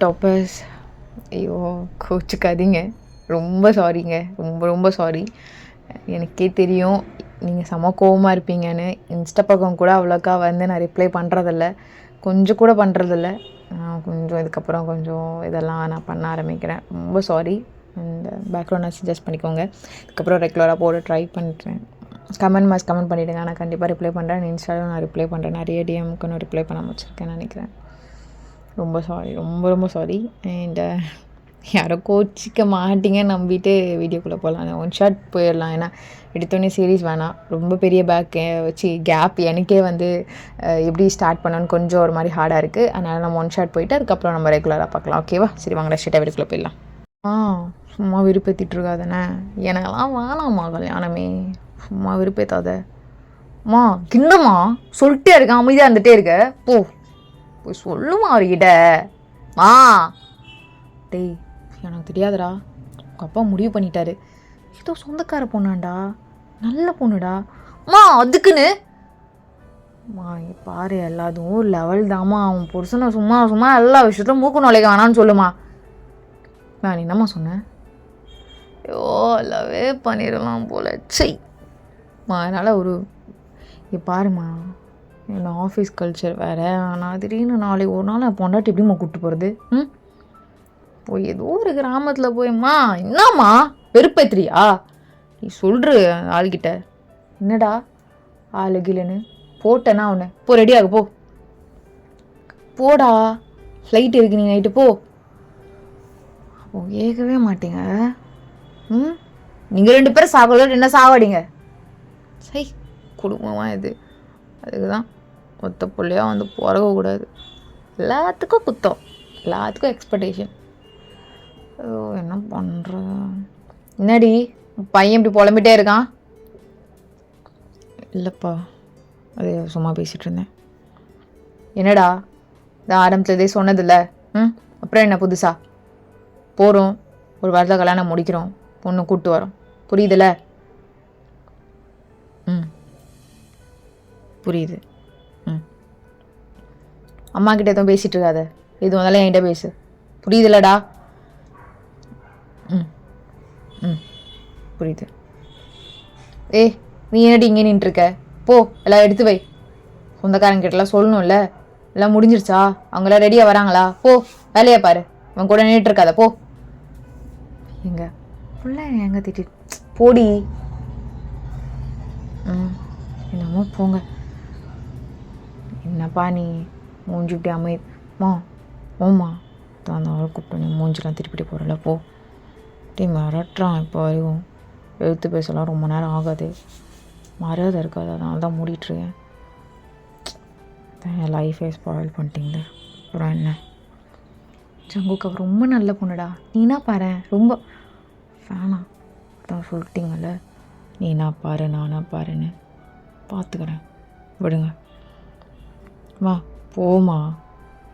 Toppers, ஐயோ கோச்சுக்காதீங்க. ரொம்ப சாரிங்க. ரொம்ப ரொம்ப சாரி. எனக்கே தெரியும் நீங்கள் செம கோவமாக இருப்பீங்கன்னு. இன்ஸ்டா பக்கம் கூட அவ்வளோக்கா வந்து நான் ரிப்ளை பண்ணுறதில்ல, கொஞ்சம் கூட பண்ணுறதில்ல. கொஞ்சம் இதுக்கப்புறம் கொஞ்சம் இதெல்லாம் நான் பண்ண ஆரம்பிக்கிறேன். ரொம்ப சாரி. இந்த பேக்ரவுண்ட் சஜஸ்ட் பண்ணிக்கோங்க. இதுக்கப்புறம் ரெகுலராக போட ட்ரை பண்ணுறேன். கமெண்ட் பண்ணிவிடுங்க. நான் கண்டிப்பாக ரிப்ளை பண்ணுறேன். இன்ஸ்டாவில் நான் ரிப்ளை பண்ணுறேன். நிறைய டிஎம்க்கு நான் ரிப்ளை பண்ண வச்சுருக்கேன்னு நினைக்கிறேன். ரொம்ப சாரி, ரொம்ப ரொம்ப சாரி. அண்ட் யாரோ கோச்சிக்க மாட்டிங்கன்னு நம்பிட்டு வீடியோக்குள்ளே போகலாம். ஒன் ஷாட் போயிடலாம். ஏன்னா எடுத்தோடனே சீரீஸ் வேணாம். ரொம்ப பெரிய கேப் எனக்கே வந்து எப்படி ஸ்டார்ட் பண்ணணும்னு கொஞ்சம் ஒரு மாதிரி ஹார்டாக இருக்குது. அதனால் நம்ம ஒன் ஷாட் போயிட்டு அதுக்கப்புறம் நம்ம ரெகுலராக பார்க்கலாம். ஓகேவா? சரி வாங்க ஸ்ட்ரெயிட்டாக வீட்டுக்குள்ளே போயிடலாம். சும்மா விருப்பத்திட்டு இருக்காதானே. எனக்கெல்லாம் வேணாம்மா கல்யாணமே. சும்மா விருப்பத்தாத மா கிண்டம்மா. சொல்லிட்டே இருக்கேன், அமைதியாக இருந்துகிட்டே இருக்க. போய் சொல்லுமா அவர்கிட்ட. டேய் எனக்கு தெரியாதுடா. உங்கள் அப்பா முடிவு பண்ணிட்டாரு. ஏதோ சொந்தக்கார பொண்ணாண்டா, நல்ல பொண்ணுடா. அதுக்குன்னு பாரு எல்லாத்தும் லெவல் தாம்மா. அவன் புருஷனை சும்மா சும்மா எல்லா விஷயத்தையும் மூக்கு நுழைக்க வேணான்னு சொல்லுமா. நான் என்னம்மா சொன்னேன்? ஐயோ லவே பண்ணிடலாம் போல. அதனால் பாருமா, என்ன ஆஃபீஸ் கல்ச்சர் வேறு. நான் திடீர்னு நாளைக்கு ஒரு நாள் என் பொண்டாட்டி எப்படிம்மா கூப்பிட்டு போகிறது? போய் ஏதோ ஒரு கிராமத்தில் போய்ம்மா என்னம்மா வெறுப்பேத்திரியா? நீ சொல்கிற ஆள்கிட்ட என்னடா ஆளுகிலன்னு போட்டேன்னா ஒன்று போ, ரெடியாக போடா. ஃப்ளைட் இருக்கு, நீ நைட்டு போ. கேட்கவே மாட்டீங்க. நீங்கள் 2 பேரும் சாப்பிட என்ன சாவாடிங்க. குடும்பமாக இது. அதுக்கு தான் ஒத்த பிள்ளையாக வந்து பிறக்கக்கூடாது. எல்லாத்துக்கும் குத்தம், எல்லாத்துக்கும் எக்ஸ்பெக்டேஷன். என்ன பண்ணுற? என்னடி பையன் இப்படி புலம்பிட்டே இருக்கான்? இல்லைப்பா, அது சும்மா பேசிகிட்டு இருந்தேன். என்னடா இந்த ஆரம்பத்துலேயே சொன்னதில்ல? அப்புறம் என்ன புதுசா? போகிறோம், ஒரு வாரத்தில் கல்யாணம் முடிக்கிறோம், பொண்ணு கூப்பிட்டு வரோம், புரியுதுல்ல? புரியுது. அம்மா கிட்ட எதுவும் பேசிகிட்டு இருக்காத. எது வந்தாலும் என்கிட்ட பேசு, புரியுதுல்லடா? புரியுது. நீ என்னடி இங்கே நின்றுருக்க? போ, எல்லாம் எடுத்து வை. சொந்தக்காரங்கிட்டலாம் சொல்லணும்ல. எல்லாம் முடிஞ்சிருச்சா? அவங்களாம் ரெடியாக வராங்களா? போ வேலையை பாரு. அவன் கூட நின்றுட்டு இருக்காத, போ. எங்க பிள்ளை எங்கே திட்டி போடி. என்னமோ போங்க. என்னப்பா நீ மூஞ்சி இப்படி ஓமா அந்த அவளை கூப்பிட்டு நீ மூஞ்சிலாம் திருப்பிட்டு போகிறல, போ. மிரட்டுறான் இப்போ வரைக்கும். எழுத்து பேசலாம் ரொம்ப நேரம் ஆகாது, மரியாதை இருக்காது. அதனால தான் மூடிட்டுருக்கேன். என் லைஃபே ஸ்பாயில் பண்ணிட்டீங்களே. அப்புறம் என்ன? ஜங்குக்கு அவர் ரொம்ப நல்ல பொண்ணுடா. நீனா பாரு, ரொம்ப வேணாம் அதான் சொல்லிட்டீங்கல்ல. நீனா பாரு நானா பாருன்னு பார்த்துக்கிறேன், விடுங்க. போமா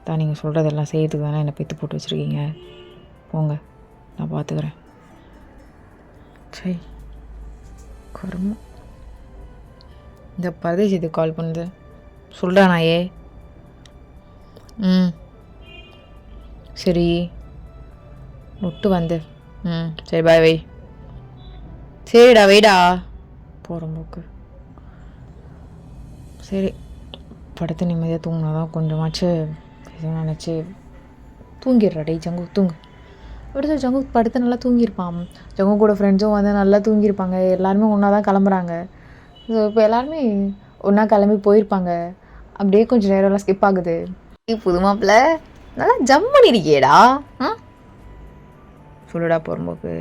தான். நீங்கள் சொல்கிறதெல்லாம் செய்யறதுக்கு தானே என்னை பெற்று போட்டு வச்சுருக்கீங்க. போங்க, நான் பார்த்துக்கிறேன். கருமம். இந்த பரதேசி இதுக்கு கால் பண்ணுது. சொல்கிறா நாயே. சரி நொட்டு வந்து. சரி பாய் வை. சரிடா வைடா. போகிற போக்கு. சரி படுத்து நிம்மதியாக தூங்கினா தான் கொஞ்சமாச்சு நினச்சி தூங்கிடுறா. டே ஜங்கு தூங்கு. அப்படி ஜங்கு படுத்து நல்லா தூங்கியிருப்பான். ஜங்கு கூட ஃப்ரெண்ட்ஸும் வந்து நல்லா தூங்கியிருப்பாங்க. எல்லாருமே ஒன்றா தான் கிளம்புறாங்க. ஸோ இப்போ எல்லாருமே ஒன்றா கிளம்பி போயிருப்பாங்க. அப்படியே கொஞ்சம் நேரம்லாம் ஸ்கிப் ஆகுது. புது மாப்பிள்ள நல்லா ஜம் பண்ணியிருக்கியேடா. சொல்லுடா போகிறம்போக்கு.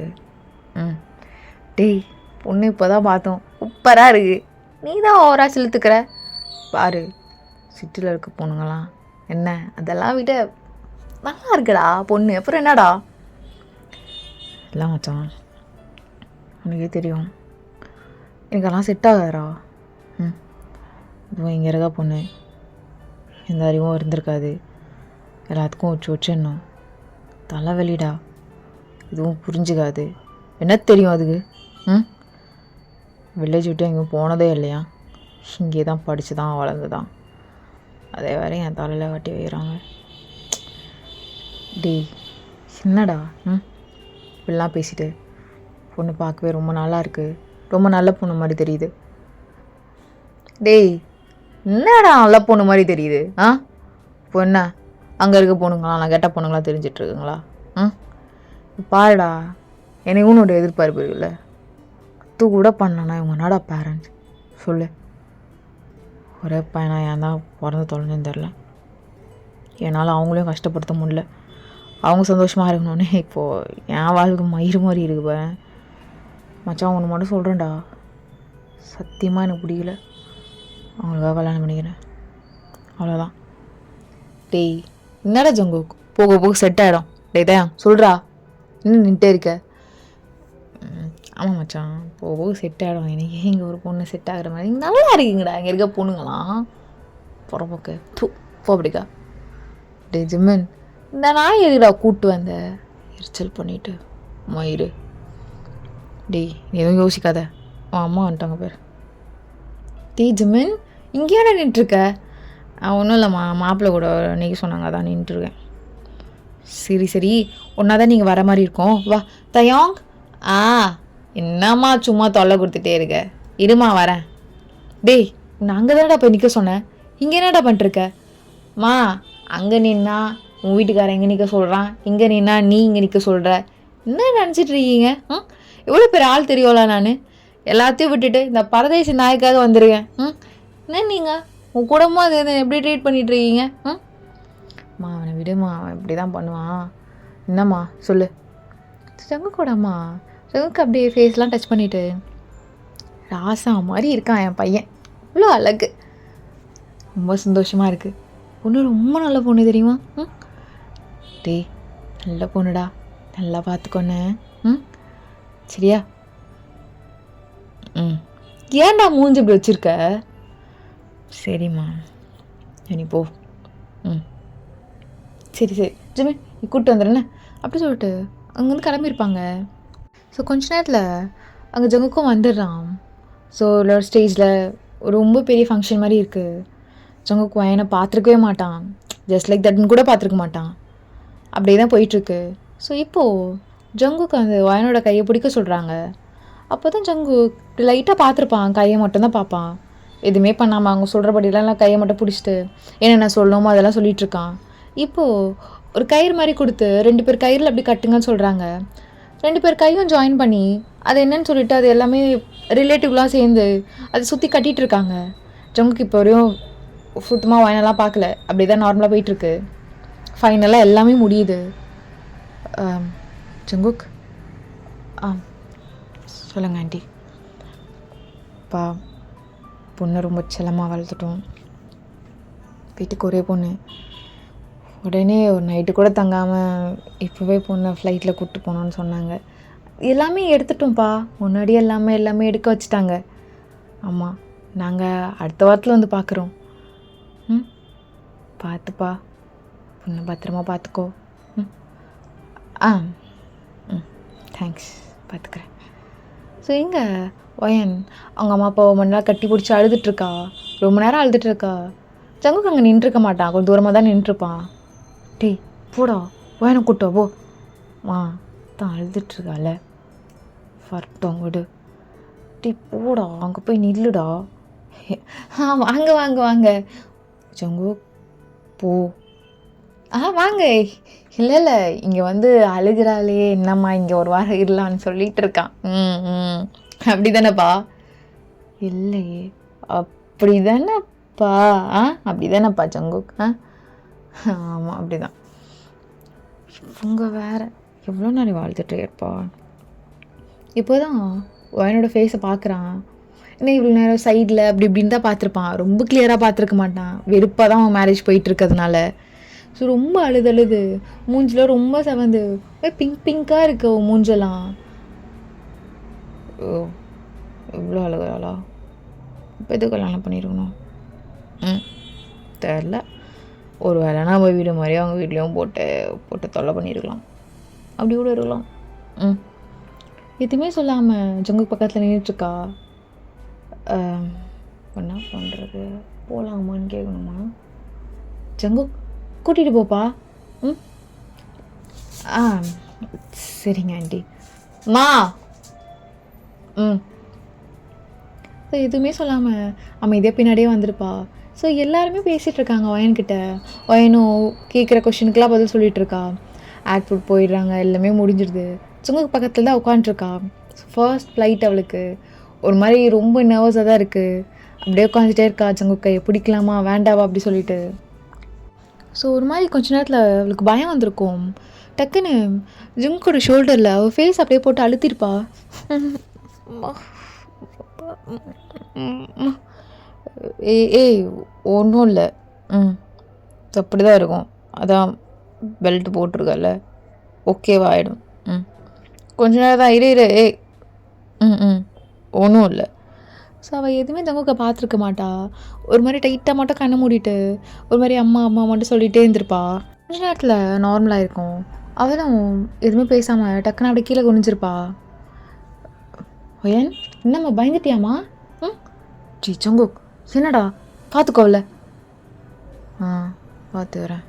டேய் பொண்ணு இப்போ தான் பார்த்தோம், சூப்பராக இருக்குது. நீ தான் ஓவரா செலுத்துக்கிற பாரு. சிட்டியில் இருக்க பொண்ணுங்களாம் என்ன அதெல்லாம் விட நல்லா இருக்குடா பொண்ணு. அப்புறம் என்னடா எல்லாம் மச்சான், உனக்கே தெரியும் எனக்கெல்லாம் செட் ஆகாதா. இதுவும் இங்கே இருக்கா பொண்ணு, எந்த அறிவும் இருந்திருக்காது. எல்லாத்துக்கும் வச்சுன்னும் தலைவலிடா. இதுவும் புரிஞ்சுக்காது. என்ன தெரியும் அதுக்கு? வில்லேஜ் விட்டு எங்கேயும் போனதே இல்லையா. இங்கே தான் படித்து தான் வளர்ந்து தான். அதே வேறு என் தலையில் கட்டி வைக்கிறாங்க. டேய் என்னடா இப்படிலாம் பேசிட்டு பொண்ணு பார்க்கவே ரொம்ப நல்லா இருக்குது, ரொம்ப நல்ல பொண்ணு மாதிரி தெரியுது. டேய் என்னடா நல்ல பொண்ணு மாதிரி தெரியுது? இப்போ என்ன அங்கே இருக்க பொண்ணுங்களா நான் கெட்ட பொண்ணுங்களா தெரிஞ்சிட்ருக்குங்களா? பாருடா எனக்கு உன்னோட எதிர்பார்ப்பு இருக்குல்ல, அது கூட பண்ணலண்ணா இவங்க என்னடா பேரண்ட்ஸ் சொல்லு. ஒரே பையனா ஏன் தான் பிறந்து தொலைஞ்சுன்னு தெரில. என்னால் அவங்களையும் கஷ்டப்படுத்த முடியல. அவங்க சந்தோஷமாக இருக்கணுன்னே இப்போது என் வாழ்க்கை மயிறு மாதிரி இருக்குப்ப. மச்சான் ஒன்று மட்டும் சொல்கிறேன்டா, சத்தியமாக எனக்கு பிடிக்கல, அவங்களுக்காக கல்யாணம் பண்ணிக்கிறேன், அவ்வளோதான். டேய் என்னடா ஜங்குக் போக போக செட் ஆகிடும். டேய் தான் சொல்கிறா, இன்னும் நின்ட்டே இருக்க. ஆமாம் மச்சான் போக போக செட் ஆகிடும். எனக்கு இங்கே ஒரு பொண்ணு செட் ஆகிற மாதிரி நல்லா இருக்குங்கடா. இங்கே இருக்க பொண்ணுங்களாம் புறம்போக்கு போ அப்படிக்கா. டே ஜிம்மன் இந்த நாய் எதுடா கூப்பிட்டு வந்த எரிச்சல் பண்ணிட்டு மயிறு. டேய் நீ எதுவும் யோசிக்காத, அம்மா வந்துட்டாங்க பேர். டே ஜிம்மன் இங்கேயாடா நின்றுருக்க? ஒன்றும் இல்லைம்மா, மாப்பிள்ளை கூட நீங்க சொன்னாங்க அதான் நின்றுருக்கேன். சரி சரி ஒன்றா தான் நீங்கள் வர மாதிரி இருக்கோம், வா தயாங். என்னம்மா சும்மா தொல்லை கொடுத்துட்டே இருக்க, இருமா வரேன். டேய் நான் அங்கே தானடா போய் நிற்க சொன்னேன், இங்கே என்னடா பண்ணிட்டுருக்க? மா அங்கே நின்னா உன் வீட்டுக்காரன் எங்கே நிற்க சொல்கிறான், இங்கே நின்னா நீ இங்கே நிற்க சொல்கிற, என்ன நினச்சிட்டு இருக்கீங்க? எவ்வளோ பேர் ஆள் தெரியும்ல, நான் எல்லாத்தையும் விட்டுட்டு இந்த பரதேசி நாய்க்காக வந்துருக்கேன். என்ன நீங்கள் உன் குடும்பம் அது எப்படி ட்ரீட் பண்ணிட்டு இருக்கீங்க? அவனை விடுமா, அவன் இப்படி தான் பண்ணுவான். என்னம்மா சொல்லு. செங்கு கூடம்மா செங்குக்கு அப்படியே ஃபேஸ்லாம் டச் பண்ணிவிட்டு ராசா மாதிரி இருக்கான் என் பையன், இவ்வளோ அழகு, ரொம்ப சந்தோஷமாக இருக்குது. பொண்ணு ரொம்ப நல்ல பொண்ணு தெரியுமா? டேய் நல்ல பொண்ணுடா, நல்லா பார்த்துக்கொன்னு சரியா? ஏன்டா மூஞ்சி இப்படி வச்சுருக்க? சரிம்மா நீ போ. சரி சரி ஜிம்மி நீ கூப்பிட்டு வந்துடுறேன்னு அப்படி சொல்லிட்டு அங்கேருந்து கிளம்பியிருப்பாங்க. ஸோ கொஞ்ச நேரத்தில் அங்கே ஜங்குக்கும் வந்துடுறான். ஸோ ஒரு ஸ்டேஜில் ரொம்ப பெரிய ஃபங்க்ஷன் மாதிரி இருக்குது. ஜங்குக்கு வயனை பார்த்துருக்கவே மாட்டான், ஜஸ்ட் லைக் தட்னு கூட பார்த்துருக்க மாட்டான், அப்படியே தான் போயிட்டுருக்கு. ஸோ இப்போது ஜங்குக்கு அந்த வயனோட கையை பிடிக்க சொல்கிறாங்க. அப்போ தான் ஜங்கு லைட்டாக பார்த்துருப்பான், கையை மட்டும்தான் பார்ப்பான், எதுவுமே பண்ணாமல் அவங்க சொல்கிறபடியெல்லாம் கையை மட்டும் பிடிச்சிட்டு என்னென்ன சொல்லணுமோ அதெல்லாம் சொல்லிகிட்ருக்கான். இப்போது ஒரு கயிறு மாதிரி கொடுத்து 2 பேர் கயிறில் அப்படி கட்டுங்கன்னு சொல்கிறாங்க. 2 பேர் கையும் ஜாயின் பண்ணி அது என்னன்னு சொல்லிட்டு அது எல்லாமே ரிலேட்டிவ்லாம் சேர்ந்து அதை சுற்றி கட்டிகிட்டு இருக்காங்க. ஜங்குக்கு இப்போ வரையும் சுத்தமாக வயனெல்லாம் பார்க்கல, அப்படி தான் நார்மலாக போயிட்டுருக்கு. ஃபைனலாக எல்லாமே முடியுது. ஜங்குக் சொல்லுங்க ஆண்டி. பா பொண்ணு ரொம்ப செல்லமாக வளர்த்துட்டோம், வீட்டுக்கு ஒரே பொண்ணு, உடனே ஒரு நைட்டு கூட தங்காமல் இப்போவே பொண்ணை ஃப்ளைட்டில் கூப்பிட்டு போனோன்னு சொன்னாங்க. எல்லாமே எடுத்துட்டோம்ப்பா, முன்னாடி எல்லாமே எடுக்க வச்சுட்டாங்க. ஆமாம் நாங்கள் அடுத்த வாரத்தில் வந்து பார்க்குறோம். பார்த்துப்பா பொண்ணை பத்திரமா பார்த்துக்கோ. தேங்க்ஸ் பார்த்துக்கிறேன். ஸோ இங்கே ஒயன் அவங்க அம்மா அப்பா ரொம்ப நேரம் கட்டி பிடிச்சி அழுதுட்ருக்கா, ரொம்ப நேரம் அழுதுட்ருக்கா. ஜங்குக்கு அங்கே நின்றுருக்க மாட்டான், கொஞ்சம் தூரமாக தான் நின்றுருப்பான். டேய் போடா ஒயனை கூட்டோ போ, தான் அழுதுட்ருக்கால வரட்டும் விடு. டேய் போடா அங்கே போய் நில்லுடா. வாங்க வாங்க வாங்க ஜங்கு போ. வாங்க. இல்லை இங்கே வந்து அழுகிறாளே என்னம்மா இங்கே ஒரு வாரம் இருலான்னு சொல்லிகிட்டு இருக்கான். அப்படி தானேப்பா? இல்லையே அப்படி தானேப்பா? அப்படி தானேப்பா ஜங்குக்? ஆமாம் அப்படி தான். இவங்க வேறு எவ்வளோ நேரம் வாழ்த்துட்டே இருப்பா. இப்போ தான் என்னோட ஃபேஸை பார்க்குறான். ஏன்னா இவ்வளோ நேரம் சைடில் அப்படி இப்படின்னு தான் பார்த்துருப்பான், ரொம்ப கிளியராக பார்த்துருக்க மாட்டான், வெறுப்பாக தான் அவன் மேரேஜ் போயிட்டுருக்கிறதுனால. ஸோ ரொம்ப அழுது மூஞ்சில் ரொம்ப செவந்து பிங்காக இருக்கு அவன் மூஞ்செல்லாம். ஓ எவ்வளோ அழுகிறாளா? இப்போ எது கல்யாணம் பண்ணியிருக்கணும்? தெரில, ஒரு வேலைனா நம்ம வீடு மாதிரி அவங்க வீட்லேயும் போட்டு தொல்லை பண்ணியிருக்கலாம், அப்படி கூட இருக்கலாம். எதுவுமே சொல்லாமல் ஜங்கு பக்கத்தில் நின்றுட்டுருக்கா. என்ன பண்ணுறது, போகலாமான்னு கேட்கணுமா? ஜங்கு கூட்டிகிட்டு போப்பா. ஆ சரிங்க ஆண்டி. மா ம் ஸோ எதுவுமே சொல்லாமல் அமைதியாக பின்னாடியே வந்திருப்பா. ஸோ எல்லாருமே பேசிகிட்டு இருக்காங்க ஒயன்கிட்ட. ஒயனும் கேட்குற கொஷினுக்கெலாம் பதில் சொல்லிகிட்டு இருக்கா. ஏர்போர்ட் போயிடுறாங்க, எல்லாமே முடிஞ்சிடுது. சுங்குக்கு பக்கத்தில் தான் உட்காந்துருக்கா. ஃபர்ஸ்ட் ஃப்ளைட் அவளுக்கு. ஒரு மாதிரி ரொம்ப நர்வஸாக தான் இருக்குது. அப்படியே உட்காந்துட்டே இருக்கா. ஜங்குக் கையை பிடிக்கலாமா வேண்டாவா அப்படி சொல்லிட்டு. ஸோ ஒரு மாதிரி கொஞ்ச நேரத்தில் அவளுக்கு பயம் வந்திருக்கும். டக்குன்னு ஜங்குக்கோட ஷோல்டரில் அவள் ஃபேஸ் அப்படியே போட்டு அழுத்திருப்பா. ஏய் ஒன்றும் இல்லை. அப்படி தான் இருக்கும். அதான் பெல்ட் போட்டிருக்கல, ஓகேவா ஆகிடும். கொஞ்ச நேரம் தான் இரு. ஏய் ஒன்றும் இல்லை. ஸோ அவள் எதுவுமே ஜங்குக்கை பார்த்துருக்க மாட்டா. ஒரு மாதிரி டைட்டாக மட்டும் கண்ணை மூடிட்டு ஒரு மாதிரி அம்மா அம்மா மட்டும் சொல்லிகிட்டே இருந்திருப்பா. கொஞ்ச நேரத்தில் நார்மலாக இருக்கும். அவளும் எதுவுமே பேசாமல் டக்குன்னு அப்படியே கீழே குனிஞ்சிருப்பா. ஒயன் என்னம்மா பயந்துட்டியாம்மா? ஜங்குக் என்னடா பார்த்துக்கோவில்ல. பார்த்து வரேன்,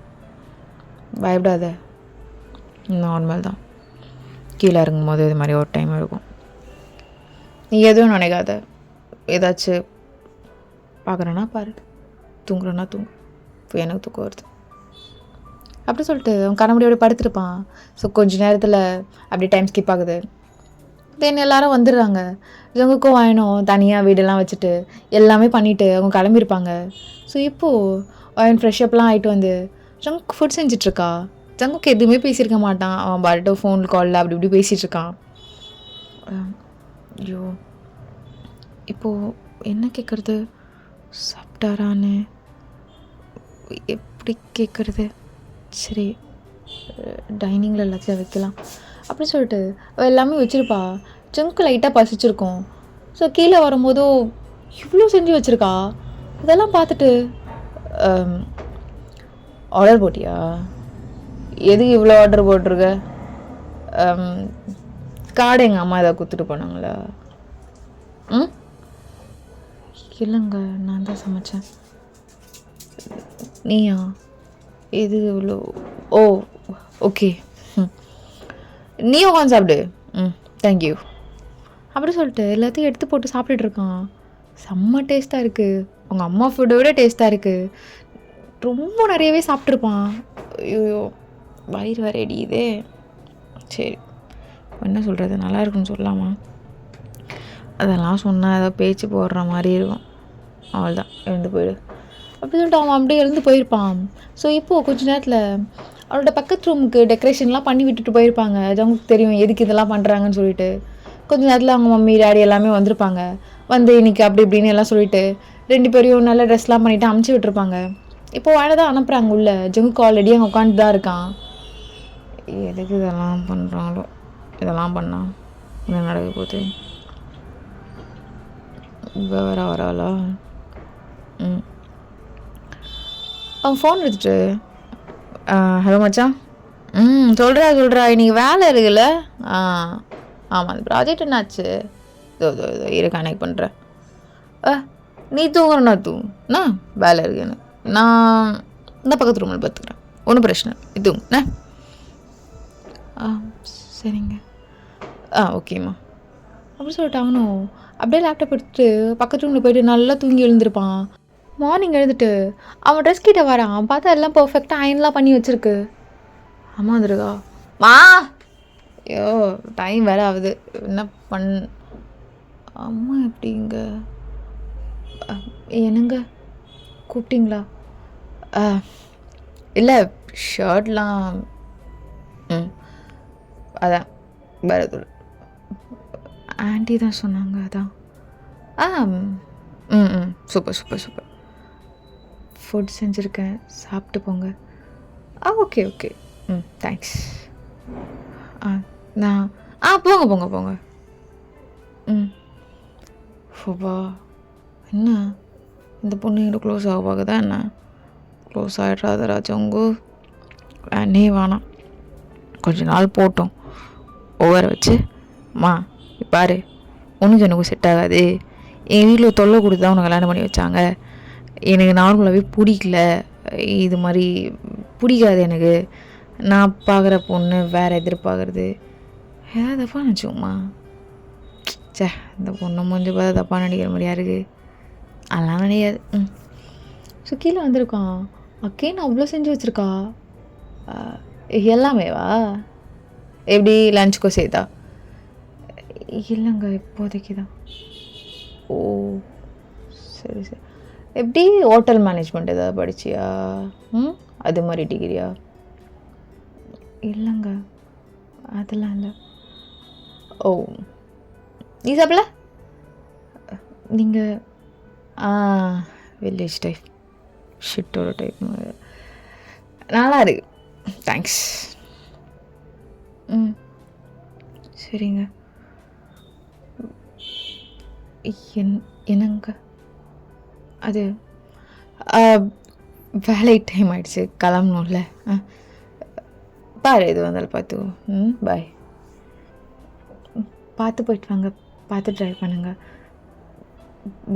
பயப்படாத, நார்மல் தான். கீழே இறங்கும் போது இது மாதிரி ஒரு டைம் இருக்கும். நீ எதுவும் நினைக்காத. ஏதாச்சும் பார்க்குறேன்னா பாரு, தூங்குறேன்னா தூங்கு. இப்போ எனக்கு தூக்கம் வருது அப்படி சொல்லிட்டு அவன் கண்ணமுடியோட படுத்துருப்பான். ஸோ கொஞ்ச நேரத்தில் அப்படியே டைம் ஸ்கிப் ஆகுது. தென் எல்லாரும் வந்துடுறாங்க. ஜங்குக்கும் வாயனும் தனியாக வீடெல்லாம் வச்சுட்டு எல்லாமே பண்ணிவிட்டு அவங்க கிளம்பியிருப்பாங்க. ஸோ இப்போது வாயன் ஃப்ரெஷ்அப்லாம் ஆகிட்டு வந்து ஜங்குக்கு ஃபுட் செஞ்சிட்ருக்கா. ஜங்குக்கு எதுவுமே பேசியிருக்க மாட்டான். அவன் பாட்டு ஃபோன் காலில் அப்படி இப்படி பேசிகிட்ருக்கான். ஐயோ இப்போது என்ன கேட்குறது, சாப்பிட்டாரான்னு எப்படி கேட்குறது? சரி டைனிங்கில் எல்லாத்தையும் வைக்கலாம் அப்படி சொல்லிட்டு எல்லாமே வச்சுருப்பா. ஜங்குக்கு லைட்டாக பசிச்சிருக்கும். ஸோ கீழே வரும்போதும் இவ்வளோ செஞ்சு வச்சுருக்கா. இதெல்லாம் பார்த்துட்டு ஆர்டர் போட்டியா? எதுக்கு இவ்வளோ ஆர்டர் போட்டிருக்க? கார்டு எங்கள் அம்மா ஏதாவது கொடுத்துட்டு போனாங்களா? இல்லைங்க, நான் தான் சமைச்சேன். நீயா? எது இவ்வளோ? ஓ ஓகே, நீ உட்காந்து சாப்பிடு. தேங்க்யூ அப்படி சொல்லிட்டு எல்லாத்தையும் எடுத்து போட்டு சாப்பிட்டுட்டு இருக்கான். செம்ம டேஸ்ட்டாக இருக்குது. அவங்க அம்மா ஃபுட்டை விட டேஸ்ட்டாக இருக்குது. ரொம்ப நிறையவே சாப்பிட்ருப்பான். ஐயோ வயிறு வேறு அடியுதே. சரி என்ன சொல்கிறது, நல்லா இருக்குன்னு சொல்லலாமா? அதெல்லாம் சொன்னால் ஏதோ பேச்சு போடுற மாதிரி இருக்கும். அவள்தான் எழுந்து போயிடு அப்படி சொல்லிட்டு அவன் அப்படியே எழுந்து போயிருப்பான். ஸோ இப்போது கொஞ்ச நேரத்தில் அவளோட பக்கத்து ரூமுக்கு டெக்கரேஷன்லாம் பண்ணி விட்டுட்டு போயிருப்பாங்க. அவங்களுக்கு தெரியும் எதுக்கு இதெல்லாம் பண்ணுறாங்கன்னு சொல்லிட்டு. கொஞ்ச நேரத்தில் அவங்க மம்மி டாடி எல்லாமே வந்திருப்பாங்க. வந்து இன்றைக்கி அப்படி இப்படின்னு எல்லாம் சொல்லிவிட்டு 2 பேரையும் நல்ல ட்ரெஸ்லாம் பண்ணிவிட்டு அமுச்சு விட்டுருப்பாங்க. இப்போது வேலை தான் அனுப்புகிறாங்க உள்ளே. ஜங்குக்கு ஆல்ரெடி அங்கே உட்காந்து தான் இருக்கான். எதுக்கு இதெல்லாம் பண்ணுறாங்களோ, இதெல்லாம் பண்ணால் என்ன நடக்க போகுது? வேற வராளா? அவன் ஃபோன் எடுத்துட்டு ஹலோ மச்சான். சொல்கிறா இன்றைக்கி வேலை இருக்குல்ல? ஆமாம் அந்த ப்ராஜெக்ட் என்னாச்சு? இதோ இரு கனெக்ட் பண்ணுறேன். நீ தூங்குறேன்னா தூங்குண்ணா, வேலை இருக்குன்னு. நான் இந்த பக்கத்து ரூமில் பார்த்துக்கிறேன், ஒன்றும் பிரச்சனை இல்லை, நீ தூங்குண்ணே. சரிங்க, ஓகேம்மா அப்படி சொல்லிட்டு அவனும் அப்படியே லேப்டாப் எடுத்துட்டு பக்கத்து ரூமில் போய்ட்டு நல்லா தூங்கி எழுந்திருப்பான். மார்னிங் எழுந்துட்டு அவன் ட்ரெஸ் கிட்ட வரான். பார்த்தா எல்லாம் பர்ஃபெக்டாக அயன்லாம் பண்ணி வச்சுருக்கு. அம்மா வந்துருக்கா? மா ஐயோ டைம் வேறு ஆகுது, என்ன அம்மா எப்படிங்க? என்னங்க கூப்பிட்டீங்களா? இல்லை ஷர்ட்லாம் அதான் வேறு ஆண்டி தான் சொன்னாங்க. அதான் சூப்பர் ஃபுட் செஞ்சுருக்கேன், சாப்பிட்டு போங்க. Okay thanks. நான் போங்க. ஃபோபா என்ன இந்த பொண்ணு என்கிட்ட க்ளோஸ் ஆக பார்க்குதா என்ன? க்ளோஸ் ஆகிட்றாத ராஜாங்கு, வேணாம், கொஞ்ச நாள் போட்டோம். ஓவரை வச்சு பாரு உனக்கு எனக்கு செட் ஆகாது. என் வீட்டில் தொல்லை கொடுத்து தான் உனக்கு கல்யாணம் பண்ணி வச்சாங்க. எனக்கு நார்மலாகவே பிடிக்கல, இது மாதிரி பிடிக்காது எனக்கு. நான் பார்க்குற பொண்ணு வேறு எதிர்பார்க்குறது ஏதாவது தப்பாக நினச்சிக்குமா? சே, இந்த பொண்ணை மூஞ்சி பார்த்தா தப்பாக நடிக்கிற மாதிரியா இருக்குது. அதெல்லாம் நினைக்காது. ஸோ கீழே வந்திருக்கான். அக்கேன்னு அவ்வளோ செஞ்சு வச்சுருக்கா. எல்லாமேவா? எப்படி லஞ்சுக்கோ சேர்த்தா? இல்லைங்க, இப்போதைக்கு தான். ஓ, சரி சரி. எப்படி ஹோட்டல் மேனேஜ்மெண்ட் ஏதாவது படிச்சியா? அது மாதிரி டிகிரியா? இல்லைங்க, அதெல்லாம் இல்லை. ஓ, நீ சாப்பிடல? நீங்கள் வில்லேஜ் டைப் ஷிட்டோட டைப் நல்லா இருக்கு. தேங்க்ஸ். சரிங்க. என்னங்க அது வேலை டைம் ஆகிடுச்சு, கிளம்பணும்ல. பாரு, இது வந்தாலும் பார்த்துக்கோ. பாய். பார்த்து போயிட்டு வாங்க, பார்த்து ட்ரைவ் பண்ணுங்க.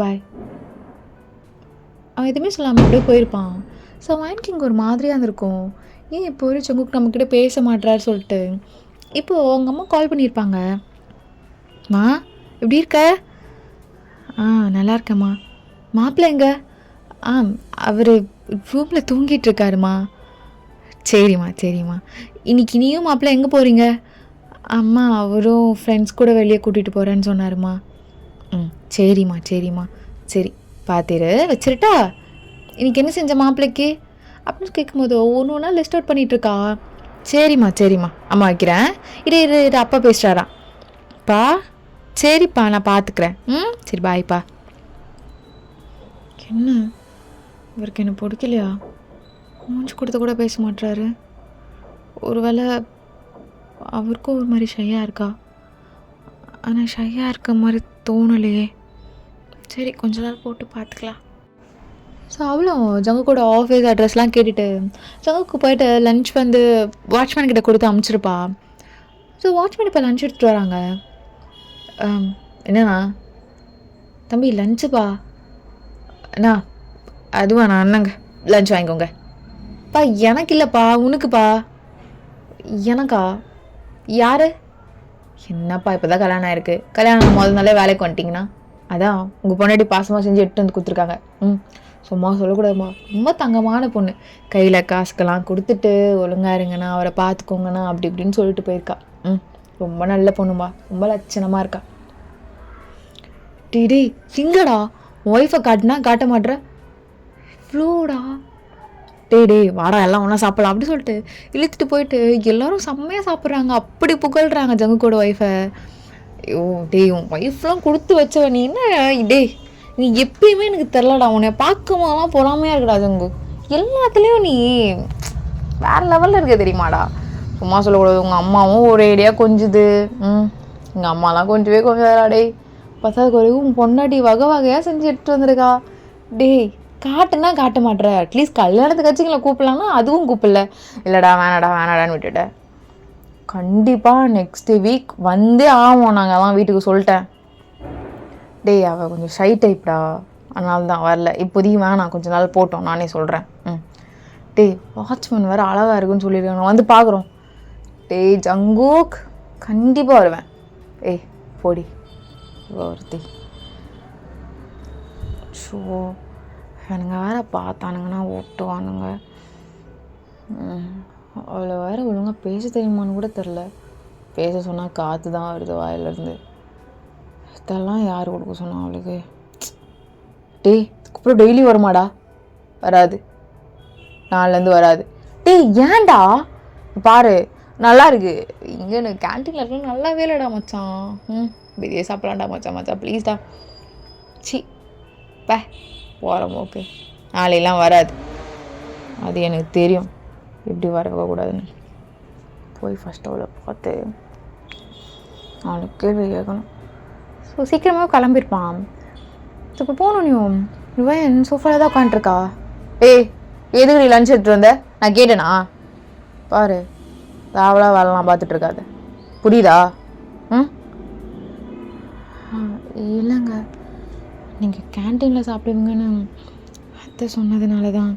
பாய். அவன் எதுவுமே சொல்லாமல் அப்படியே போயிருப்பான். ஸோ மைண்ட் இங்கே ஒரு மாதிரியாக இருந்திருக்கும். ஏன் இப்போ ஒரு செங்குக்கு நம்மக்கிட்ட பேச மாட்டாரு சொல்லிட்டு. இப்போது அவங்க அம்மா கால் பண்ணியிருப்பாங்க. மா, எப்படி இருக்க? நல்லா இருக்கேம்மா. மாப்பிள்ளை எங்க? அவர் ரூமில் தூங்கிட்டு இருக்காருமா. சரிம்மா சரிம்மா. இன்னைக்கு நீயும் மாப்பிள்ளை எங்கே போகிறீங்க? அம்மா, அவரும் ஃப்ரெண்ட்ஸ் கூட வெளியே கூட்டிகிட்டு போகிறேன்னு சொன்னாருமா. சரிம்மா சரிம்மா. சரி, பார்த்துரு, வச்சிருட்டா? இன்றைக்கி என்ன செஞ்ச மாப்பிள்ளைக்கு அப்படின்னு கேட்கும்போது ஒன்று ஒன்றா லிஸ்ட் அவுட் பண்ணிகிட்ருக்கா. சரிம்மா சரிம்மா, அம்மா வைக்கிறேன். இரு அப்பா பேசுகிறாராம். பா, சரிப்பா, நான் பார்த்துக்கிறேன். சரி, பாய்ப்பா. என்ன இவருக்கு என்ன பிடிக்கலையா? மூஞ்சி கொடுத்து கூட பேச மாட்டாரு. ஒருவேளை அவருக்கும் ஒரு மாதிரி ஷையாக இருக்கா? ஆனால் ஷையாக இருக்க மாதிரி தோணலையே. சரி, கொஞ்ச நாள் போட்டு பார்த்துக்கலாம். ஸோ அவ்வளோ ஜங்கு கூட ஆஃபீஸ் அட்ரஸ்லாம் கேட்டுட்டு ஜங்குக்கு போயிட்டு லன்ச் வந்து வாட்ச்மேன் கிட்ட கொடுத்து அமுச்சிருப்பா. ஸோ வாட்ச்மேன் இப்போ லன்ச் எடுத்துகிட்டு வராங்க. என்னண்ணா தம்பி, லஞ்சுப்பா. அண்ணா, அதுவா நான் அண்ணங்க, லஞ்ச் வாங்கிக்கோங்க. பா, எனக்கு இல்லைப்பா, உனக்குப்பா. எனக்கா? யார்? என்னப்பா, இப்போ தான் கல்யாணம் ஆயிருக்கு. கல்யாணம் முதல் நாளே வேலைக்கு வந்துட்டிங்கன்னா அதான் உங்கள் பொண்ணாடி பாசமாக செஞ்சு எடுத்து வந்து கொடுத்துருக்காங்க. சும்மா சொல்லக்கூடாதுமா, ரொம்ப தங்கமான பொண்ணு. கையில் காசுக்கெல்லாம் கொடுத்துட்டு ஒழுங்காக இருங்கண்ணா, அவரை பார்த்துக்கோங்கண்ணா, அப்படி இப்படின்னு சொல்லிட்டு போயிருக்கா. ரொம்ப நல்ல பொண்ணுமா, ரொம்ப லட்சணமாக இருக்கா. டே எங்கடா ஒய்ஃபை காட்டினா காட்ட மாட்டேற? இவ்வளோடா. டே வாடா, எல்லாம் ஒன்றா சாப்பிடலாம் அப்படி சொல்லிட்டு இழுத்துட்டு போயிட்டு எல்லோரும் செம்மையாக சாப்பிட்றாங்க. அப்படி புகழ்கிறாங்க ஜங்கு கூட ஒய்ஃபை. ஐயோ டேய், உன் ஒய்ஃப்லாம் கொடுத்து வச்சவ நீ. என்ன டே, நீ எப்பயுமே எனக்கு தெரிலடா. உன்னை பார்க்கும் போதெல்லாம் பொறாமையாக இருக்குடா ஜங்கு. எல்லாத்துலேயும் நீ வேறு லெவலில் இருக்க தெரியுமாடா. சும்மா சொல்லக்கூடாது. உங்கள் அம்மாவும் ஒரு ஐடியாக கொஞ்சுது. எங்கள் அம்மாலாம் கொஞ்சவே கொஞ்சாடே. பத்தாவது குறைவு உன் பொண்டாட்டி வகை வகையாக செஞ்சு எடுத்துகிட்டு வந்திருக்கா. டேய், காட்டுனா காட்ட மாட்டேற. அட்லீஸ்ட் கல்யாணத்துக்கு கட்சிங்களை கூப்பிடலான்னா அதுவும் கூப்பிடல. இல்லைடா, வேணாடான்னு விட்டுட்டேன். கண்டிப்பாக நெக்ஸ்ட் வீக் வந்தே ஆகும். நாங்கள்லாம் வீட்டுக்கு சொல்லிட்டேன். டேய், அவள் கொஞ்சம் ஷை டைப்டா, அதனால தான் வரல. இப்போதைக்கு வேணாம், கொஞ்சம் நாள் போட்டோம், நானே சொல்கிறேன். டேய், வாட்ச்மேன் வேறு அழகாக இருக்குன்னு சொல்லியிருக்காங்க, வந்து பார்க்குறோம். டேய் ஜங்கூக், கண்டிப்பாக வருவேன். ஏய் போடி ஒருத்தி. ஷோ, எனக்கு வேறு பார்த்தானுங்கன்னா ஓட்டுவானுங்க. அவளை வேறு ஒழுங்காக பேச தெரியுமான்னு கூட தெரில. பேச சொன்னால் காற்று தான் வருது வாயிலேருந்து. இதெல்லாம் யார் கொடுக்க சொன்னா அவளுக்கு? டேய், அதுக்கப்புறம் டெய்லி வருமாடா? வராது, நாளிலேருந்து வராது. டேய் ஏன்டா? பாரு, நல்லா இருக்கு. இங்கே எனக்கு கேன்டீனில் இருக்கலாம் நல்லாவே இல்லைடா மச்சான். வெளியே சாப்பிட்லான்டா மச்சான் ப்ளீஸ்டா. சி பே, போகிறோம். ஓகே, நாளையெல்லாம் வராது, அது எனக்கு தெரியும். எப்படி வரக்கூடாதுன்னு போய் ஃபஸ்ட்டு அவளை பார்த்து அவளுக்கு கேள்வி கேட்கணும். ஸோ சீக்கிரமாக கிளம்பியிருப்பான். ஸோ இப்போ போகணும். இவன் சோஃபாவில் தான் உட்காந்துருக்கா. ஏய், எதுக்கு நீ லஞ்ச் எடுத்துகிட்டு வந்த? நான் கேட்டேனா? பாரு, தாவலாக வேலைலாம் பார்த்துட்ருக்காது, புரியுதா? இல்லைங்க, நீங்கள் கேன்டீனில் சாப்பிடுவீங்கன்னு அத்தை சொன்னதுனால தான்.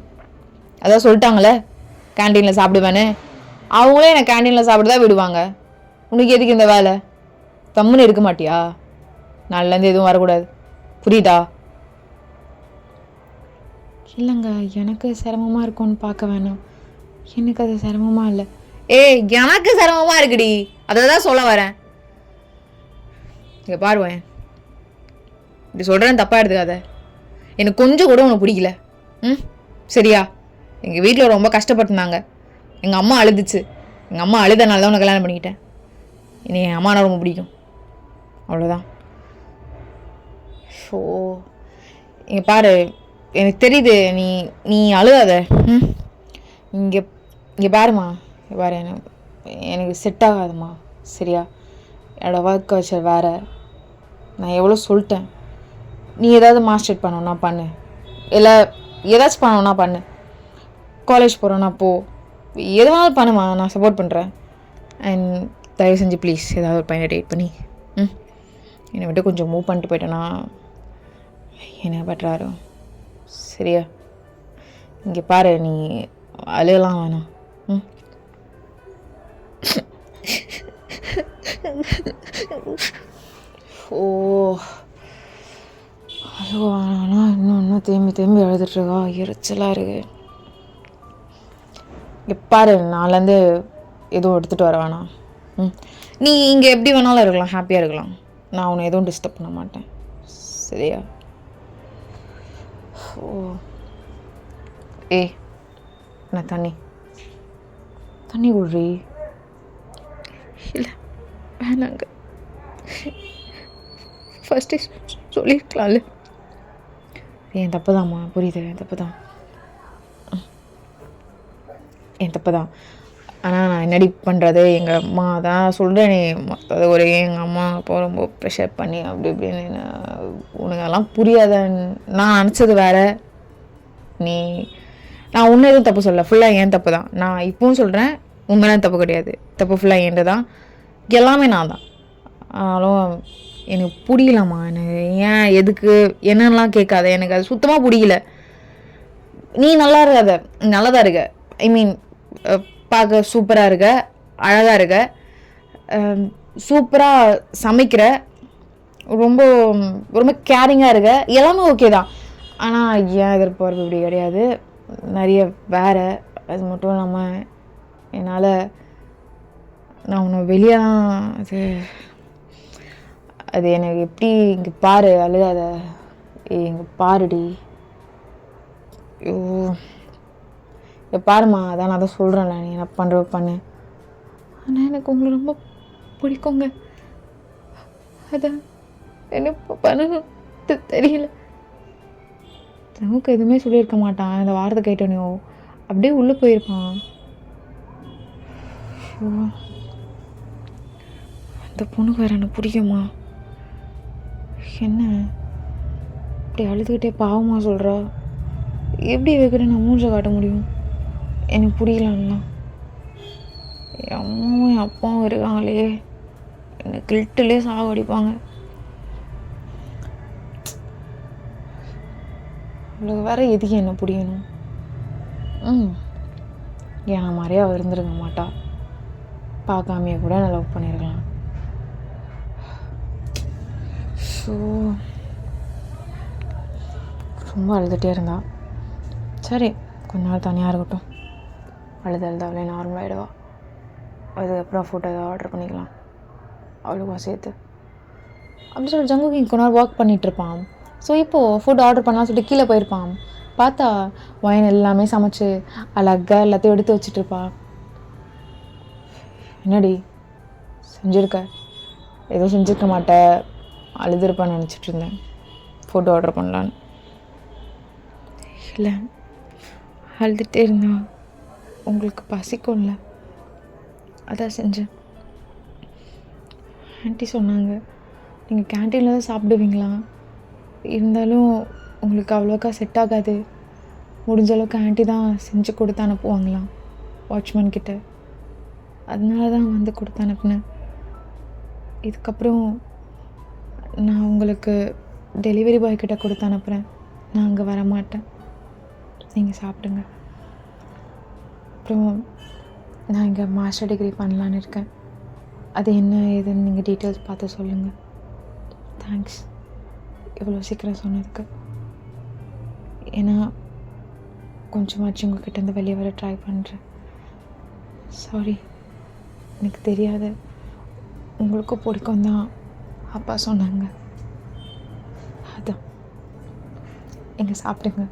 அதான் சொல்லிட்டாங்களே கேன்டீனில் சாப்பிடுவேன்னு. அவங்களே என்னை கேன்டீனில் சாப்பிட்டு தான் விடுவாங்க. உனக்கு எதுக்கு இந்த வேலை? கம்முன்னு இருக்க மாட்டியா? நாளிலேருந்து எதுவும் வரக்கூடாது, புரியுதா? இல்லைங்க, எனக்கு சிரமமாக இருக்கும்னு பார்க்க வேணாம். எனக்கு அது சிரமமாக இல்லை. எனக்கு சிரமமாக இருக்குடி, அதை தான் சொல்ல வரேன். இங்கே பாருவேன், இப்படி சொல்கிறேன்னு தப்பாக எடுத்துக்காத. எனக்கு கொஞ்சம் கூட உனக்கு பிடிக்கல. சரியா? எங்கள் வீட்டில் ரொம்ப கஷ்டப்பட்டுருந்தாங்க. எங்கள் அம்மா அழுதுச்சு. எங்கள் அம்மா அழுதனால தான் உனக்கு கல்யாணம் பண்ணிக்கிட்டேன். இனி என் அம்மானா ரொம்ப பிடிக்கும், அவ்வளோதான். ஸோ இங்கே பாரு, எனக்கு தெரியுது நீ நீ அழுகாத. இங்கே இங்கே பாருமா, பாரு, எனக்கு செட் ஆகாதுமா. சரியா? என்னோடய ஒர்க் கல்ச்சர் வேறு. நான் எவ்வளோ சொல்லிட்டேன். நீ ஏதாவது மாஸ்டர் பண்ணணுன்னா பண்ணு, இல்லை ஏதாச்சும் பண்ணணுன்னா பண்ணு. காலேஜ் போகிறோன்னா போ, எதுனாலும் பண்ணுமா, நான் சப்போர்ட் பண்ணுறேன். அண்ட் தயவு செஞ்சு ப்ளீஸ் ஏதாவது ஒரு பையனை டேட் பண்ணி என்னை விட்டு கொஞ்சம் மூவ் பண்ணிட்டு போயிட்டேன்னா என்ன பெட்டராக. சரியா? இங்கே பாரு, நீ அழுகலாம் வேணாம். ஓ, அழுவானா இன்னும் திரும்பி திரும்பி அழுதுட்டுருக்கா, எரிச்சலாக இருக்கு. இங்கே பாரு, நான்லேருந்து எதுவும் எடுத்துகிட்டு வர வேணாம். நீ இங்கே எப்படி வேணாலும் இருக்கலாம், ஹாப்பியாக இருக்கலாம். நான் உன்னை எதுவும் டிஸ்டர்ப் பண்ண மாட்டேன். சரியா? ஓ, நான் தண்ணி குடுறி. இல்லை வேணாங்க, ஃபஸ்ட்டு சொல்லியிருக்கலாம்ல. என் தப்பு தான்மா, புரியுது, என் தப்பு தான், என் தப்பு தான். ஆனால் நான் என்னடி பண்ணுறது, எங்கள் அம்மா தான் சொல்கிறேனே, மற்றது ஒரே எங்கள் அம்மா அப்போ ரொம்ப ப்ரெஷர் பண்ணி அப்படி இப்படின்னு. உனக்கு அதெல்லாம் புரியாதன்னு நான் நினச்சது வேறு. நான் ஒன்றும் எதுவும் தப்பு சொல்ல, ஃபுல்லாக ஏன் தப்பு தான். நான் இப்போவும் சொல்கிறேன், உண்மையிலாம் தப்பு கிடையாது, தப்பு ஃபுல்லாக ஏன்ட்டு தான், எல்லாமே நான் தான். ஆனாலும் எனக்கு பிடிக்கலாமா, எனக்கு ஏன் எதுக்கு என்னென்னலாம் கேட்காத, எனக்கு அது சுத்தமாக பிடிக்கல. நீ நல்லா இருக்காத, நல்லா தான் இருக்க. ஐ மீன், பார்க்க சூப்பராக இருக்க, அழகாக இருக்க, சூப்பராக சமைக்கிற, ரொம்ப ரொம்ப கேரிங்காக இருக்க, எல்லாமே ஓகே தான். ஆனால் ஏன் எதிர்பார்ப்பு இப்படி கிடையாது, நிறைய வேறு. அது மட்டும் இல்லாமல் என்னால் நான் உன்னை வெளியே தான் அது எனக்கு எப்படி. இங்கே பாரு, அழுகாத, இங்கே பாருடி. ஐயோ, இங்கே பாருமா, அதான் நான் தான் சொல்கிறேன்ல, நீ என்ன பண்ணுற பண்ணு. ஆனால் எனக்கு உங்களை ரொம்ப பிடிக்குங்க, அதான் என்ன பண்ணணும் தெரியல. நமக்கு எதுவுமே சொல்லியிருக்க மாட்டான், இந்த வார்த்தை கேட்டோனையோ அப்படியே உள்ளே போயிருப்பான். அந்த பொண்ணுக்கு வேறு என்ன பிடிக்குமா? என்ன இப்படி அழுதுகிட்டே பாவமாக சொல்கிறா? எப்படி வைக்கிற நான் மூஞ்ச காட்ட முடியும்? எனக்கு பிடிக்கலாம்லாம். என் அம்மாவும் என் அப்பாவும் இருக்காங்களே, என்னை கில்ட்டிலே சாகடிப்பாங்க. அவளுக்கு வேற எதுக்கு என்ன பிடிக்கணும்? ஏன் மாதிரியே அவள் இருந்திருக்க மாட்டா, பார்க்காமையே கூட நான் லவ் பண்ணியிருக்கலாம். ஸோ ரொம்ப அழுதுகிட்டே இருந்தா. சரி, கொஞ்ச நாள் தனியாக இருக்கட்டும், அழுது அவளே நார்மலாகிடுவா. அதுக்கப்புறம் ஃபுட் ஏதாவது ஆர்டர் பண்ணிக்கலாம் அவளுக்குவா சேர்த்து அப்படி சொல்லி. ஜங்குக்கு கொஞ்ச நாள் ஒர்க் பண்ணிகிட்ருப்பான். ஸோ இப்போது ஃபுட் ஆர்டர் பண்ணலாம் சொல்லிட்டு கீழே போயிருப்பான். பார்த்தா ஒயின் எல்லாமே சமைச்சு அழகாக எல்லாத்தையும் எடுத்து வச்சிட்ருப்பா. என்னடி செஞ்சுருக்க? எதுவும் செஞ்சுருக்க மாட்டேன், அழுதுருப்பான்னு நினச்சிட்டு இருந்தேன் ஃபுட் ஆர்டர் பண்ணலான்னு. இல்லை, அழுதுகிட்டே இருந்தா உங்களுக்கு பசிக்கும்ல, அதான் செஞ்சேன். ஆண்டி சொன்னாங்க நீங்கள் கேன்டீனில் தான் சாப்பிடுவீங்களா, இருந்தாலும் உங்களுக்கு அவ்வளோக்கா செட் ஆகாது, முடிஞ்ச அளவுக்கு ஆண்டி தான் செஞ்சு கொடுத்து அனுப்புவாங்களாம் வாட்ச்மேன் கிட்ட, அதனால தான் வந்து கொடுத்து அனுப்புனேன். இதுக்கப்புறம் நான் உங்களுக்கு டெலிவரி பாய் கிட்ட கொடுத்து அனுப்புகிறேன், நான் அங்கே வரமாட்டேன், நீங்கள் சாப்பிடுங்க. அப்புறம் நான் இங்கே மாஸ்டர் டிகிரி பண்ணலான்னு இருக்கேன். அது என்ன ஏதுன்னு நீங்கள் டீட்டெயில்ஸ் பார்த்து சொல்லுங்கள். தேங்க்ஸ் இவ்வளோ சீக்கிரம் சொன்னதுக்கு. ஏன்னா கொஞ்சமாச்சும் உங்ககிட்டேருந்து வெளியே வர ட்ரை பண்ணுறேன். சாரி, எனக்கு தெரியாது. உங்களுக்கும் பிடிக்கும் தான் அப்பா சொன்னாங்க. அதான் எங்கே சாப்பிடுங்க,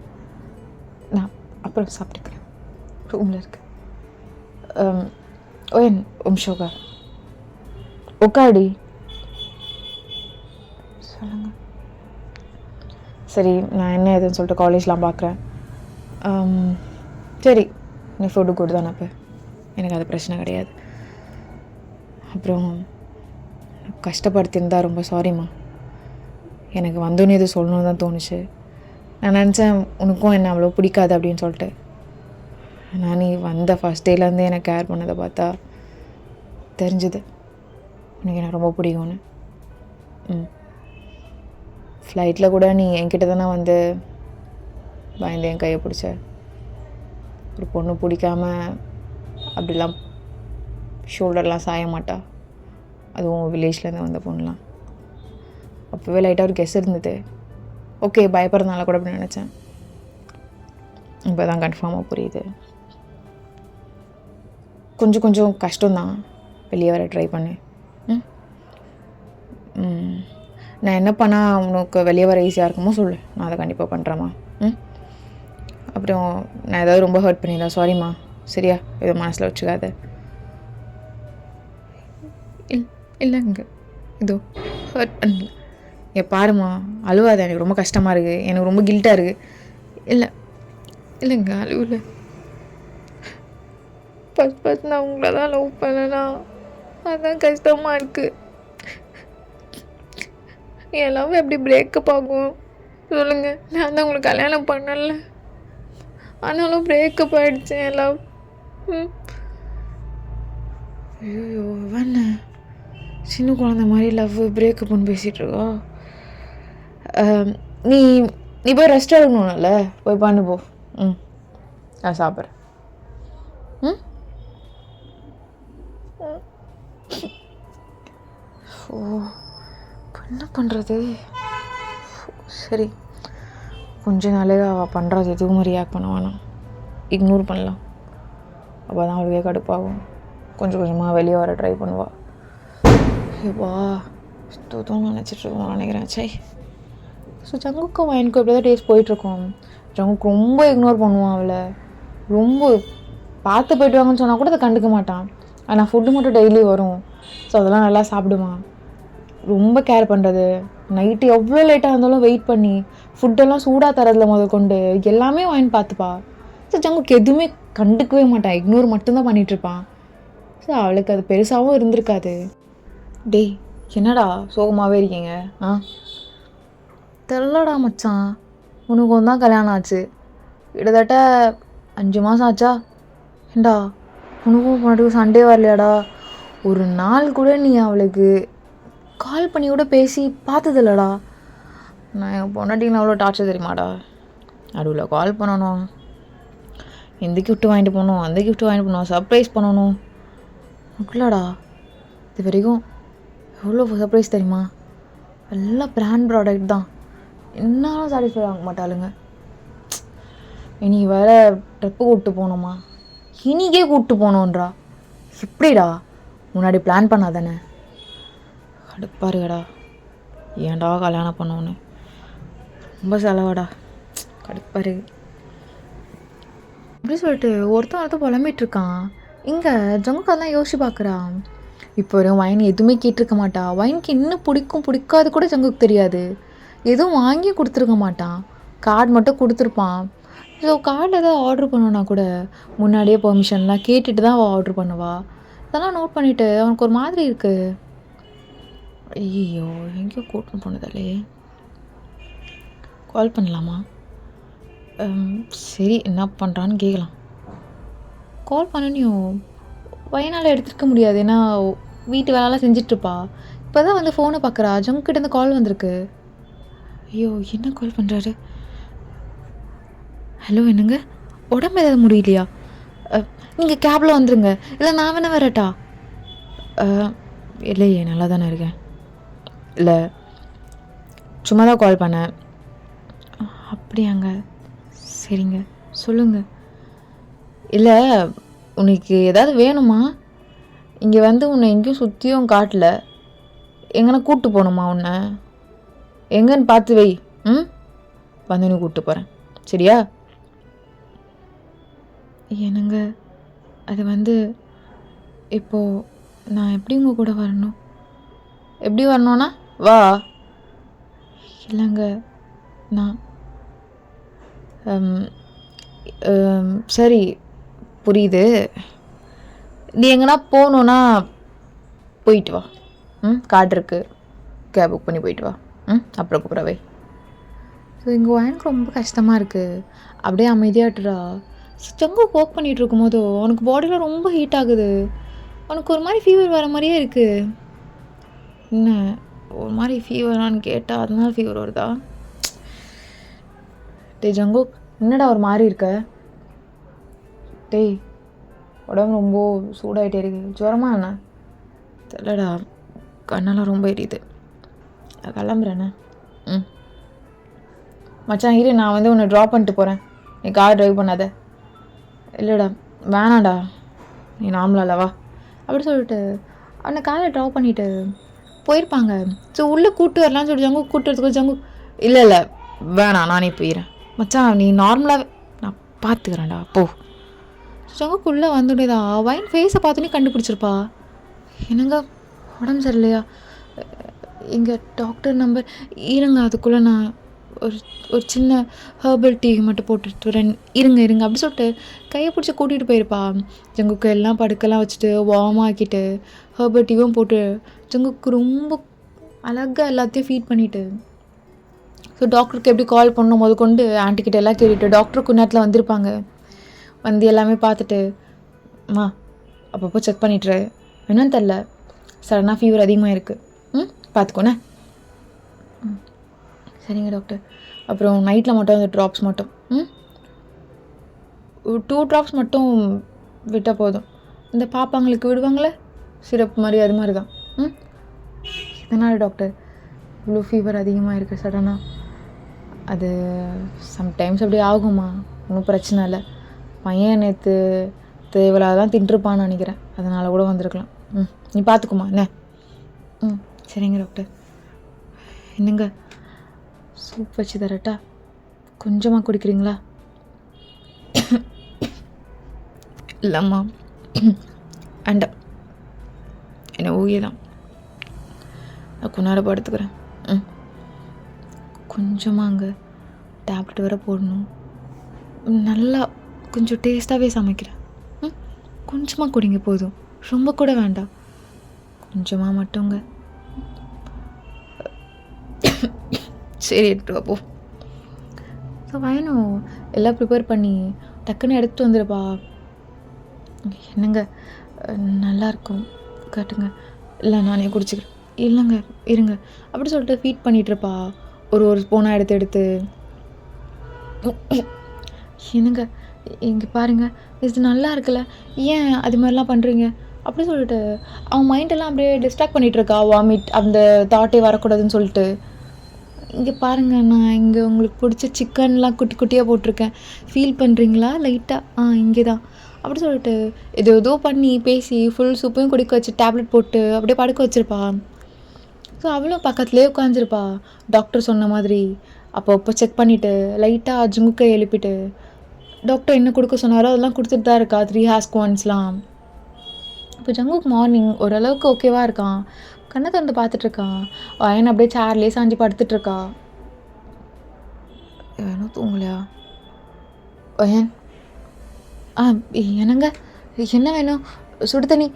நான் அப்புறம் சாப்பிட்டுக்கிறேன். ரூமில் இருக்கு. ஓயன் ஷோகா உட்காடி சொல்லுங்கள். சரி, நான் என்ன ஏதுன்னு சொல்லிட்டு காலேஜ்லாம் பார்க்குறேன். சரி, நீ ஃபுட்டு கூட தானே அப்போ எனக்கு அது பிரச்சனை கிடையாது. அப்புறம் கஷ்டப்படுத்தியிருந்தா ரொம்ப சாரிம்மா. எனக்கு வந்தோன்னே இது சொல்லணும்னு தான் தோணுச்சு. நான் நினச்சேன் உனக்கும் என்ன அவ்வளோ பிடிக்காது அப்படின்னு சொல்லிட்டு. நான் நீ வந்த ஃபஸ்ட் டேலேருந்தே எனக்கு கேர் பண்ணதை பார்த்தா தெரிஞ்சுது உனக்கு எனக்கு ரொம்ப பிடிக்கும்னு. ஃப்ளைட்டில் கூட நீ என்கிட்ட தானே வந்து பயந்து என் கையை பிடிச்ச. ஒரு பொண்ணு பிடிக்காம அப்படிலாம் ஷோல்டர்லாம் சாய மாட்டா, அதுவும் வில்லேஜ்லேருந்து வந்த பொண்ணுலாம். அப்போவே லைட்டாக ஒரு கெஸ் இருந்தது. ஓகே, பயப்படுறதுனால கூட அப்படி நினச்சேன். இப்போ தான் கன்ஃபார்மாக புரியுது. கொஞ்சம் கஷ்டம்தான், வெளியே வர ட்ரை பண்ணு. நான் என்ன பண்ணால் உனக்கு வெளியே வர ஈஸியாக இருக்குமோ சொல்லு, நான் அதை கண்டிப்பாக பண்ணுறேம்மா. அப்புறம் நான் ஏதாவது ரொம்ப ஹர்ட் பண்ணியிருந்தேன் சாரிம்மா. சரியா, எதுவும் மனசில் வச்சுக்காத. இல்லைங்க, இதோ ஹர்ட் பண்ணல. பாருமா, அழுவாத. எனக்கு ரொம்ப கஷ்டமாக இருக்குது, எனக்கு ரொம்ப கில்ட்டாக இருக்குது. இல்லைங்க, அழுவல. ஃபஸ்ட் நான் உங்களை தான் லவ் பண்ணனா, அதுதான் கஷ்டமாக இருக்குது. என் லவ் எப்படி பிரேக்கப் ஆகும் சொல்லுங்கள்? நான் தான் உங்களுக்கு கல்யாணம் பண்ணல, ஆனாலும் பிரேக்கப் ஆகிடுச்சு என் லவ். ஐயோ, வேண சின்ன குழந்த மாதிரி லவ் பிரேக்கப்னு பேசிகிட்ருக்கா. நீ நீ போய் ரெஸ்ட் எடுக்கணும்ல, போய் பண்ணு போ. நான் சாப்பிட்றேன். ஓ, என்ன பண்ணுறது? சரி, கொஞ்ச நாளே அவள் பண்ணுறது எதுவும் ரியாக்ட் பண்ண வேணாம், இக்னோர் பண்ணலாம். அப்போ தான் அவளுக்கே கடுப்பாகும். கொஞ்சம் கொஞ்சமாக வெளியே வர ட்ரை பண்ணுவாள். வா தூத்தம் நினச்சிட்ருக்கோம் நினைக்கிறேன். சை. ஸோ ஜங்குக்கும் வயனுக்கும் இப்படி தான் டேஸ்ட் போயிட்டுருக்கோம். ஜங்குக்கு ரொம்ப இக்னோர் பண்ணுவான் அவளை. ரொம்ப பார்த்து போய்ட்டு வாங்கன்னு சொன்னால் கூட அதை கண்டுக்க மாட்டான். ஆனால் ஃபுட்டு மட்டும் டெய்லி வரும். ஸோ அதெல்லாம் நல்லா சாப்பிடுவான். ரொம்ப கேர் பண்ணுறது. நைட்டு எவ்வளோ லேட்டாக இருந்தாலும் வெயிட் பண்ணி ஃபுட்டெல்லாம் சூடாக தரதில் முதல் கொண்டு எல்லாமே வாங்கி பார்த்துப்பா. ஸோ ஜங்குக்கு எதுவுமே கண்டுக்கவே மாட்டான், இக்னோர் மட்டும்தான் பண்ணிகிட்ருப்பான். ஸோ அவளுக்கு அது பெருசாகவும் இருந்திருக்காது. டேய், என்னடா சோகமாகவே இருக்கீங்க? தெரிலடா மச்சான், உனக்கும் தான் கல்யாணம் ஆச்சு, கிட்டத்தட்ட 5 மாதம் ஆச்சா? ஏண்டா உனக்கும் பொண்ணுக்கும் சண்டே வரலையாடா? ஒரு நாள் கூட நீ அவளுக்கு கால் பண்ணி கூட பேசி பார்த்ததில்லடா. நான் என் பொண்டாட்டின்னு அவ்வளோ டார்ச்சர் தெரியுமாடா? நடுவில் கால் பண்ணணும், எந்த கிஃப்ட்டு வாங்கிட்டு போகணும், அந்த கிஃப்ட்டு வாங்கிட்டு போகணும், சர்ப்ரைஸ் பண்ணணும். இல்லைடா, இது வரைக்கும் எவ்வளோ சர்ப்ரைஸ் தெரியுமா? எல்லாம் பிராண்ட் ப்ராடக்ட் தான், என்னாலும் சாட்டிஸ்ஃபை ஆக மாட்டாளுங்க. இனி வேற ட்ரிப்பு கூப்பிட்டு போகணுமா? இனிக்கே கூப்பிட்டு போகணுன்றா. எப்படிடா? முன்னாடி பிளான் பண்ணாதானே? கடுப்பாருகடா. ஏன்டா கல்யாணம் பண்ணோன்னு ரொம்ப செலவாடா, கடுப்பாரு. அப்படி சொல்லிட்டு ஒருத்தன் புலம்பிகிட்ருக்கான். இங்கே ஜங்குக்காதான் யோசிச்சு பார்க்குறான். இப்போ வரையும் வைன் எதுவுமே கேட்டிருக்க மாட்டா. வைனுக்கு என்ன பிடிக்கும் பிடிக்காது கூட ஜங்குக்கு தெரியாது. எதுவும் வாங்கி கொடுத்துருக்க மாட்டான், கார்டு மட்டும் கொடுத்துருப்பான். ஸோ கார்டில் ஏதாவது ஆர்டர் பண்ணோன்னா கூட முன்னாடியே பெர்மிஷன்லாம் கேட்டுட்டு தான் அவள் ஆர்டர் பண்ணுவா. அதெல்லாம் நோட் பண்ணிவிட்டு அவனுக்கு ஒரு மாதிரி இருக்குது. ஐயோ, எங்கேயோ கூட்டின்னு போனதாலே. கால் பண்ணலாமா? சரி, என்ன பண்ணுறான்னு கேட்கலாம். கால் பண்ணனையும் வயனால் எடுத்துருக்க முடியாது, ஏன்னா வீட்டு வேலைலாம் செஞ்சிட்ருப்பா. இப்போ தான் வந்து ஃபோனை பார்க்குறா. ஜங்குக்கிட்டேருந்து கால் வந்திருக்கு. ஐயோ, என்ன கால் பண்ணுறாரு? ஹலோ, என்னங்க, உடம்பு ஏதாவது முடியலையா? நீங்கள் கேபில் வந்துருங்க, இல்லை நான் வேணா வரட்டா? இல்லையே, நல்லா தானே இருக்கேன். இல்லை, சும்மா தான் கால் பண்ணேன். அப்படியாங்க, சரிங்க, சொல்லுங்கள். இல்லை, உனக்கு ஏதாவது வேணுமா? இங்கே வந்து உன்னை எங்கேயும் சுற்றியும் காட்டல, எங்கன்னா கூப்பிட்டு போகணுமா உன்னை? எங்கன்னு பார்த்து வை. வந்து நீ கூப்பிட்டு போகிறேன், சரியா? என்னங்க, அது வந்து இப்போது நான் எப்படி உங்கள் கூட வரணும்? எப்படி வரணும்னா வா. இல்லைங்க, நான் சரி புரியுது. நீ எங்கன்னா போகணுன்னா போயிட்டு வா. கார்டு இருக்கு, கேப் புக் பண்ணி போயிட்டு வா. அப்புறம் கூப்பிட்றவை. ஸோ இங்கே எனக்கு ரொம்ப கஷ்டமாக இருக்குது. அப்படியே அமைதியாட்டுறா. ஜங்குக் ஒர்க் பண்ணிகிட்டு இருக்கும்போதோ அவனுக்கு பாடியில் ரொம்ப ஹீட் ஆகுது. அவனுக்கு ஒரு மாதிரி ஃபீவர் வர மாதிரியே இருக்குது. என்ன ஒரு மாதிரி ஃபீவரானு கேட்டால் அதனால ஃபீவர் வருதா? டே ஜங்குக், என்னடா ஒரு மாதிரி இருக்க? டேய், உடம்பு ரொம்ப சூடாகிட்டே இருக்கு. ஜுரமா என்ன? தெரியலடா, கண்ணெல்லாம் ரொம்ப எரியுது. கிளம்புறேண்ணே. மச்சான் இரு, நான் வந்து உன்னை ட்ராப் பண்ணிட்டு போகிறேன். நீ கார் ட்ரைவ் பண்ணாத. இல்லைடா வேணாடா, நீ நார்மலாவா அப்படி சொல்லிட்டு அவனை காரை ட்ராப் பண்ணிவிட்டு போயிருப்பாங்க. ஸோ உள்ளே கூப்பிட்டு வரலான்னு சொல்லி ஜங்கு கூப்பிட்டு வரதுக்கு ஜங்கு இல்லை வேணாம், நானே போயிடுறேன். மச்சான் நீ நார்மலாகவே நான் பார்த்துக்கிறேன்டா போ. ஜங்குக்குள்ளே வந்துட்டேதா வைன் ஃபேஸை பார்த்தோன்னே கண்டுபிடிச்சிருப்பா. என்னங்க உடம்பு சரியில்லையா? இங்கே டாக்டர் நம்பர் இருங்க, அதுக்குள்ளே நான் ஒரு சின்ன ஹெர்பல் டீ மட்டும் போட்டுட்டு வரேன், இருங்க அப்படி சொல்லிட்டு கையை பிடிச்சி கூட்டிகிட்டு போயிருப்பா. ஜங்குக்கு எல்லாம் படுக்கெல்லாம் வச்சுட்டு வார்ம் ஆக்கிட்டு ஹெர்பல் டீவும் போட்டு ஜங்குக்கு ரொம்ப அழகாக எல்லாத்தையும் ஃபீட் பண்ணிவிட்டு ஸோ டாக்டருக்கு எப்படி கால் பண்ணணும் போது கொண்டு ஆன்ட்டிக்கிட்ட எல்லாம் கேட்டுட்டு டாக்டருக்கு நேரத்தில் வந்திருப்பாங்க. வந்து எல்லாமே பார்த்துட்டு அம்மா அப்பப்போ செக் பண்ணிட்டுரு, என்னன்னு தெரில சடனாக ஃபீவர் அதிகமாக இருக்குது, பார்த்துக்கோண்ணே. சரிங்க டாக்டர். அப்புறம் நைட்டில் மட்டும் அந்த ட்ராப்ஸ் மட்டும் 2 ட்ராப்ஸ் மட்டும் விட்டால் போதும். இந்த பாப்பாங்களுக்கு விடுவாங்களே சிரப் மாதிரி, அது மாதிரி தான். இதனால் டாக்டர் இவ்வளோ ஃபீவர் அதிகமாக இருக்குது சடனாக? அது சம்டைம்ஸ் அப்படி ஆகுமா, ஒன்றும் பிரச்சனை இல்லை. பையன் நேற்று தேவையில்லாதான் தின்றுப்பான்னு நினைக்கிறேன், அதனால் கூட வந்திருக்கலாம். நீ பார்த்துக்குமா என்ன? சரிங்க டாக்டர். என்னங்க சூப் வச்சு தரட்டா? கொஞ்சமாக குடிக்கிறீங்களா? இல்லைம்மா வேண்டாம், என்ன ஓகே தான், நான் கொஞ்ச படுத்துக்கிறேன். கொஞ்சமாக அங்கே டேப்லெட் வேறு போடணும். நல்லா கொஞ்சம் டேஸ்ட்டாகவே சமைக்கிறேன். கொஞ்சமாக குடிங்க போதும், ரொம்ப கூட வேண்டாம், கொஞ்சமாக மட்டுங்க. சரி எடுத்துட்டு போ. ஸோ வேணும் எல்லாம் ப்ரிப்பேர் பண்ணி டக்குன்னு எடுத்துகிட்டு வந்துடுப்பா. என்னங்க நல்லாயிருக்கும் காட்டுங்க. இல்லை நானே குடிச்சிக்கிறேன். இல்லைங்க இருங்க அப்படி சொல்லிட்டு ஃபீட் பண்ணிகிட்ருப்பா. ஒரு ஸ்பூனாக எடுத்து என்னங்க இங்கே பாருங்கள், இது நல்லா இருக்குல்ல, ஏன் அது மாதிரிலாம் பண்ணுறீங்க அப்படி சொல்லிட்டு அவன் மைண்டெல்லாம் அப்படியே டிஸ்ட்ராக்ட் பண்ணிகிட்ருக்கா. வாமிட் அந்த தாட்டே வரக்கூடாதுன்னு சொல்லிட்டு. இங்கே பாருங்கள், நான் இங்கே உங்களுக்கு பிடிச்ச சிக்கன்லாம் குட்டி குட்டியாக போட்டிருக்கேன், ஃபீல் பண்ணுறீங்களா லைட்டாக? இங்கே தான் அப்படி சொல்லிட்டு ஏதோ பண்ணி பேசி ஃபுல் சூப்பையும் குடிக்க வச்சு டேப்லெட் போட்டு அப்படியே படுக்க வச்சுருப்பா. ஸோ அவளும் பக்கத்துலேயே உட்காந்துருப்பா டாக்டர் சொன்ன மாதிரி. அப்போ செக் பண்ணிவிட்டு லைட்டாக ஜுங்குக்கை எழுப்பிட்டு டாக்டர் என்ன கொடுக்க சொன்னாரோ அதெல்லாம் கொடுத்துட்டு தான் இருக்கா. 3 ஹேர்ஸ் குவான்ஸ்லாம். இப்போ ஜங்குக்கு மார்னிங் ஓரளவுக்கு ஓகேவாக இருக்கான். கண்ணை திறந்து பார்த்துட்ருக்கான். வயன் அப்படியே சேர்லேயே சாஞ்சு படுத்துட்ருக்கா. வேணும் தூங்கலையா வயன்? என்னங்க என்ன வேணும்? சுடு தண்ணி?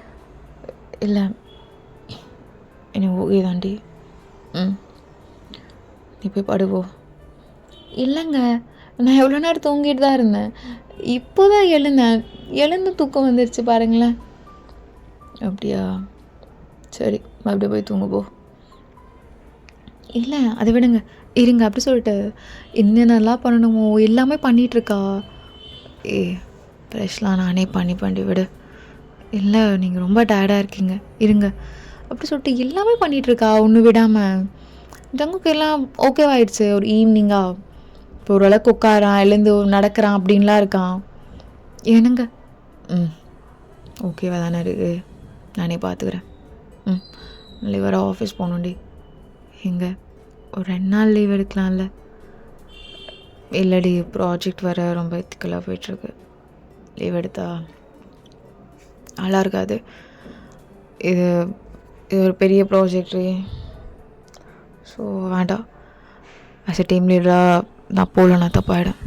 இல்லை என்ன ஓகே தாண்டி. நீ போய் படுவோ. இல்லைங்க நான் எவ்வளோ நேரம் தூங்கிட்டு தான் இருந்தேன், இப்போ தான் எழுந்து தூக்கம் வந்துருச்சு பாருங்களேன். அப்படியா, சரி அப்படியே போய் தூங்க போ. இல்லை அதை விடுங்க, இருங்க அப்படி சொல்லிட்டு என்னென்னலாம் பண்ணணுமோ எல்லாமே பண்ணிகிட்ருக்கா. ஃப்ரெஷ்லாம் நானே பண்ணி விடு. இல்லை நீங்கள் ரொம்ப டயர்டாக இருக்கீங்க, இருங்க அப்படி சொல்லிட்டு எல்லாமே பண்ணிகிட்ருக்கா ஒன்று விடாமல். ஜங்குக்கு எல்லாம் ஓகேவாயிடுச்சு. ஒரு ஈவினிங்காக இப்போ ஓரளவுக்கு உட்காரான், எழுந்து நடக்கிறான் அப்படின்லாம் இருக்கான். ஏனுங்க? ஓகேவா தானே இருக்குது, நானே பார்த்துக்கிறேன். நாளைக்கு வர ஆஃபீஸ் போகணுண்டி. எங்கே ஒரு 2 நாள் லீவ் எடுக்கலாம்ல? இல்லடி, ப்ராஜெக்ட் வர ரொம்ப எத்திக்கலாக போயிட்டுருக்கு. லீவ் எடுத்தா நல்லா இருக்காது. இது ஒரு பெரிய ப்ராஜெக்ட், ஸோ வேண்டாம். ஆஸ் எ டீம் லீடராக நான் போகலன்னா தப்பாயிடும்.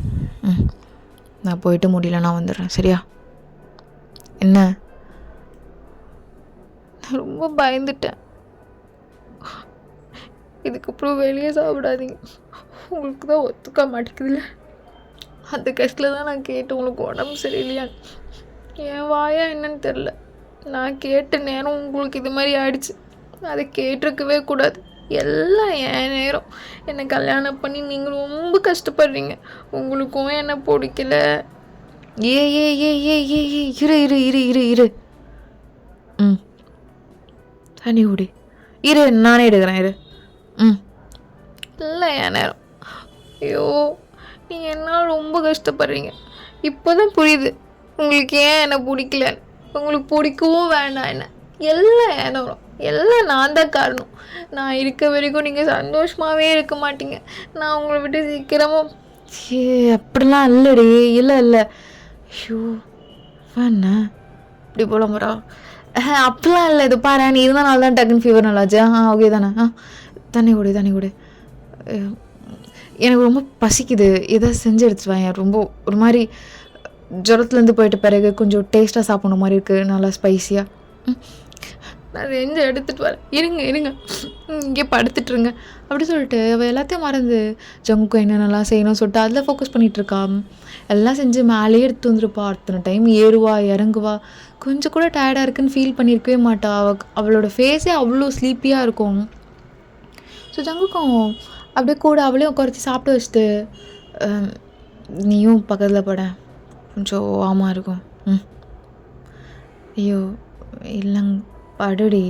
நான் போயிட்டு முடியல நான் வந்துடுறேன், சரியா? என்ன? நான் ரொம்ப பயந்துட்டேன். இதுக்கப்புறம் வெளியே சாப்பிடாதீங்க, உங்களுக்கு தான் ஒத்துக்க மாட்டேங்குதுல்ல. அந்த கஷ்டத்தில் தான் நான் கேட்டேன் உங்களுக்கு உடம்பு சரியில்லையா. என் வாயா என்னன்னு தெரில, நான் கேட்ட நேரம் உங்களுக்கு இது மாதிரி ஆயிடுச்சு. அதை கேட்டிருக்கவே கூடாது. எல்லாம் என் நேரம். என்னை கல்யாணம் பண்ணி நீங்கள் ரொம்ப கஷ்டப்படுறீங்க, உங்களுக்கும் என்ன பிடிக்கல. ஏ ஏ ஏ ஏ ஏ ஏ இரு இரு இரு இரு இரு தண்ணி குடி. இரு, நானே எடுக்கிறேன், இரு. இல்லை என் நேரம். ஐயோ, நீங்கள் என்ன ரொம்ப கஷ்டப்படுறீங்க. இப்போ தான் புரியுது உங்களுக்கு ஏன் என்னை பிடிக்கல. உங்களுக்கு பிடிக்கவும் வேண்டாம் என்ன. எல்லாம் என் நேரம், எல்லாம் நான் தான் காரணம். நான் இருக்க வரைக்கும் நீங்கள் சந்தோஷமாகவே இருக்க மாட்டீங்க. நான் உங்களை விட்டு சீக்கிரமாக. அப்படிலாம் இல்லைடி, இல்லை இல்லை. ஐயோ என்ன இப்படி போல முறா? அப்படிலாம் இல்லை. இது பாரு, நீ இருந்தனால தான் டக்குன்னு ஃபீவர் நல்லாச்சு. ஓகே தானே? தண்ணி கொடு. எனக்கு ரொம்ப பசிக்குது, எதாவது செஞ்சு எடுத்துட்டு ரொம்ப ஒரு மாதிரி ஜுரத்துலேருந்து போயிட்ட பிறகு கொஞ்சம் டேஸ்ட்டாக சாப்பிட்ற மாதிரி இருக்குது, நல்லா ஸ்பைஸியாக. நான் செஞ்சு எடுத்துகிட்டு வரேன், இருங்க இங்கே படுத்துட்ருங்க அப்படி சொல்லிட்டு அவள் எல்லாத்தையும் மறந்து ஜங்குக்கு என்னென்னலாம் செய்யணும்னு சொல்லிட்டு அதில் ஃபோக்கஸ் பண்ணிகிட்ருக்கா. எல்லாம் செஞ்சு மேலேயே எடுத்து வந்துருப்பா. அத்தனை டைம் ஏறுவா இறங்குவா, கொஞ்சம் கூட டயர்டாக இருக்குன்னு ஃபீல் பண்ணியிருக்கவே மாட்டா. அவளோட ஃபேஸே அவ்வளோ ஸ்லீப்பியாக இருக்கும். ஸோ ஜங்குக்கும் அப்படியே கூட அவளையும் உட்காரச்சி சாப்பிட்டு வச்சுட்டு, நீயும் பக்கத்தில் பட, கொஞ்சம் ஆமாம் இருக்கும். ஐயோ இல்லைங்க, படுடி.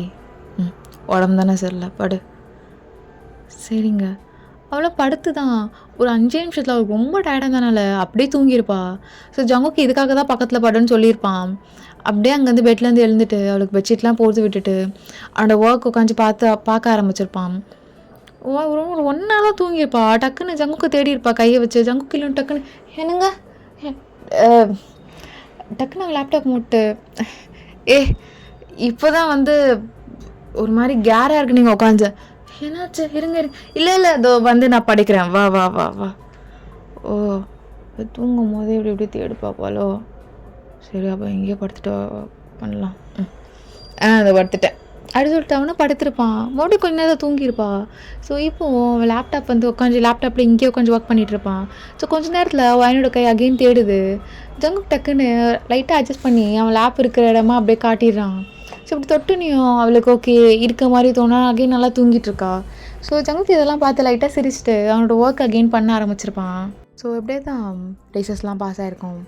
உடம்பு தானே சரியில்லை, படு. சரிங்க. அவளை படுத்து தான் ஒரு 5 நிமிஷத்தில் அவளுக்கு ரொம்ப டயர்டாக இருந்தனால அப்படியே தூங்கியிருப்பா. ஸோ ஜங்குக்கு இதுக்காக தான் பக்கத்தில் படுன்னு சொல்லியிருப்பான். அப்படியே அங்கேருந்து பெட்லேருந்து எழுந்துட்டு அவளுக்கு பெட்ஷீட்லாம் போட்டு விட்டுட்டு அவனோட ஒர்க் உட்காந்து பார்க்க ஆரம்பிச்சிருப்பான். ஒரு 1 நாளாக தூங்கியிருப்பா. டக்குன்னு ஜங்குக்கு தேடி இருப்பா கையை வச்சு. ஜங்குக்கு இல்லைன்னு டக்குன்னு என்னங்க டக்குன்னு அவன் லேப்டாப் மூட்டு, இப்போ தான் வந்து ஒரு மாதிரி கேராக இருக்கு நீங்கள் உட்காந்து. என்னாச்சு? இருங்க. இல்லை அதோ வந்து நான் படிக்கிறேன், வா வா வா வா. ஓ, தூங்கும் போதே இப்படி தேடி பார்ப்பாளோ. சரி, அப்போ எங்கேயோ படுத்துட்டு பண்ணலாம். அதை படுத்துட்டேன் அப்படி சொல்லிட்டு அவனும் படுத்திருப்பான். மறுபடியும் கொஞ்சம் நேரம் தூங்கியிருப்பா. ஸோ இப்போது அவன் லேப்டாப் வந்து உட்காந்து லேப்டாப்பில் இங்கேயே உட்காந்து ஒர்க் பண்ணிகிட்ருப்பான். ஸோ கொஞ்சம் நேரத்தில் அவனோட கை அகெயின் தேடுது. ஜங்குக்கு டக்குன்னு லைட்டாக அட்ஜஸ்ட் பண்ணி அவன் லேப் இருக்கிற இடமா அப்படியே காட்டிடுறான். ஸோ இப்படி தொட்டுனியும் அவளுக்கு ஓகே இருக்க மாதிரி தோணா அகெயின் நல்லா தூங்கிட்டுருக்கா. ஸோ ஜங்குக்கு இதெல்லாம் பார்த்து லைட்டாக சிரிச்சுட்டு அவனோட ஒர்க் அகெயின் பண்ண ஆரம்பிச்சிருப்பான். ஸோ எப்படியே தான் டேசஸ்லாம் பாஸ் ஆகிருக்கும்.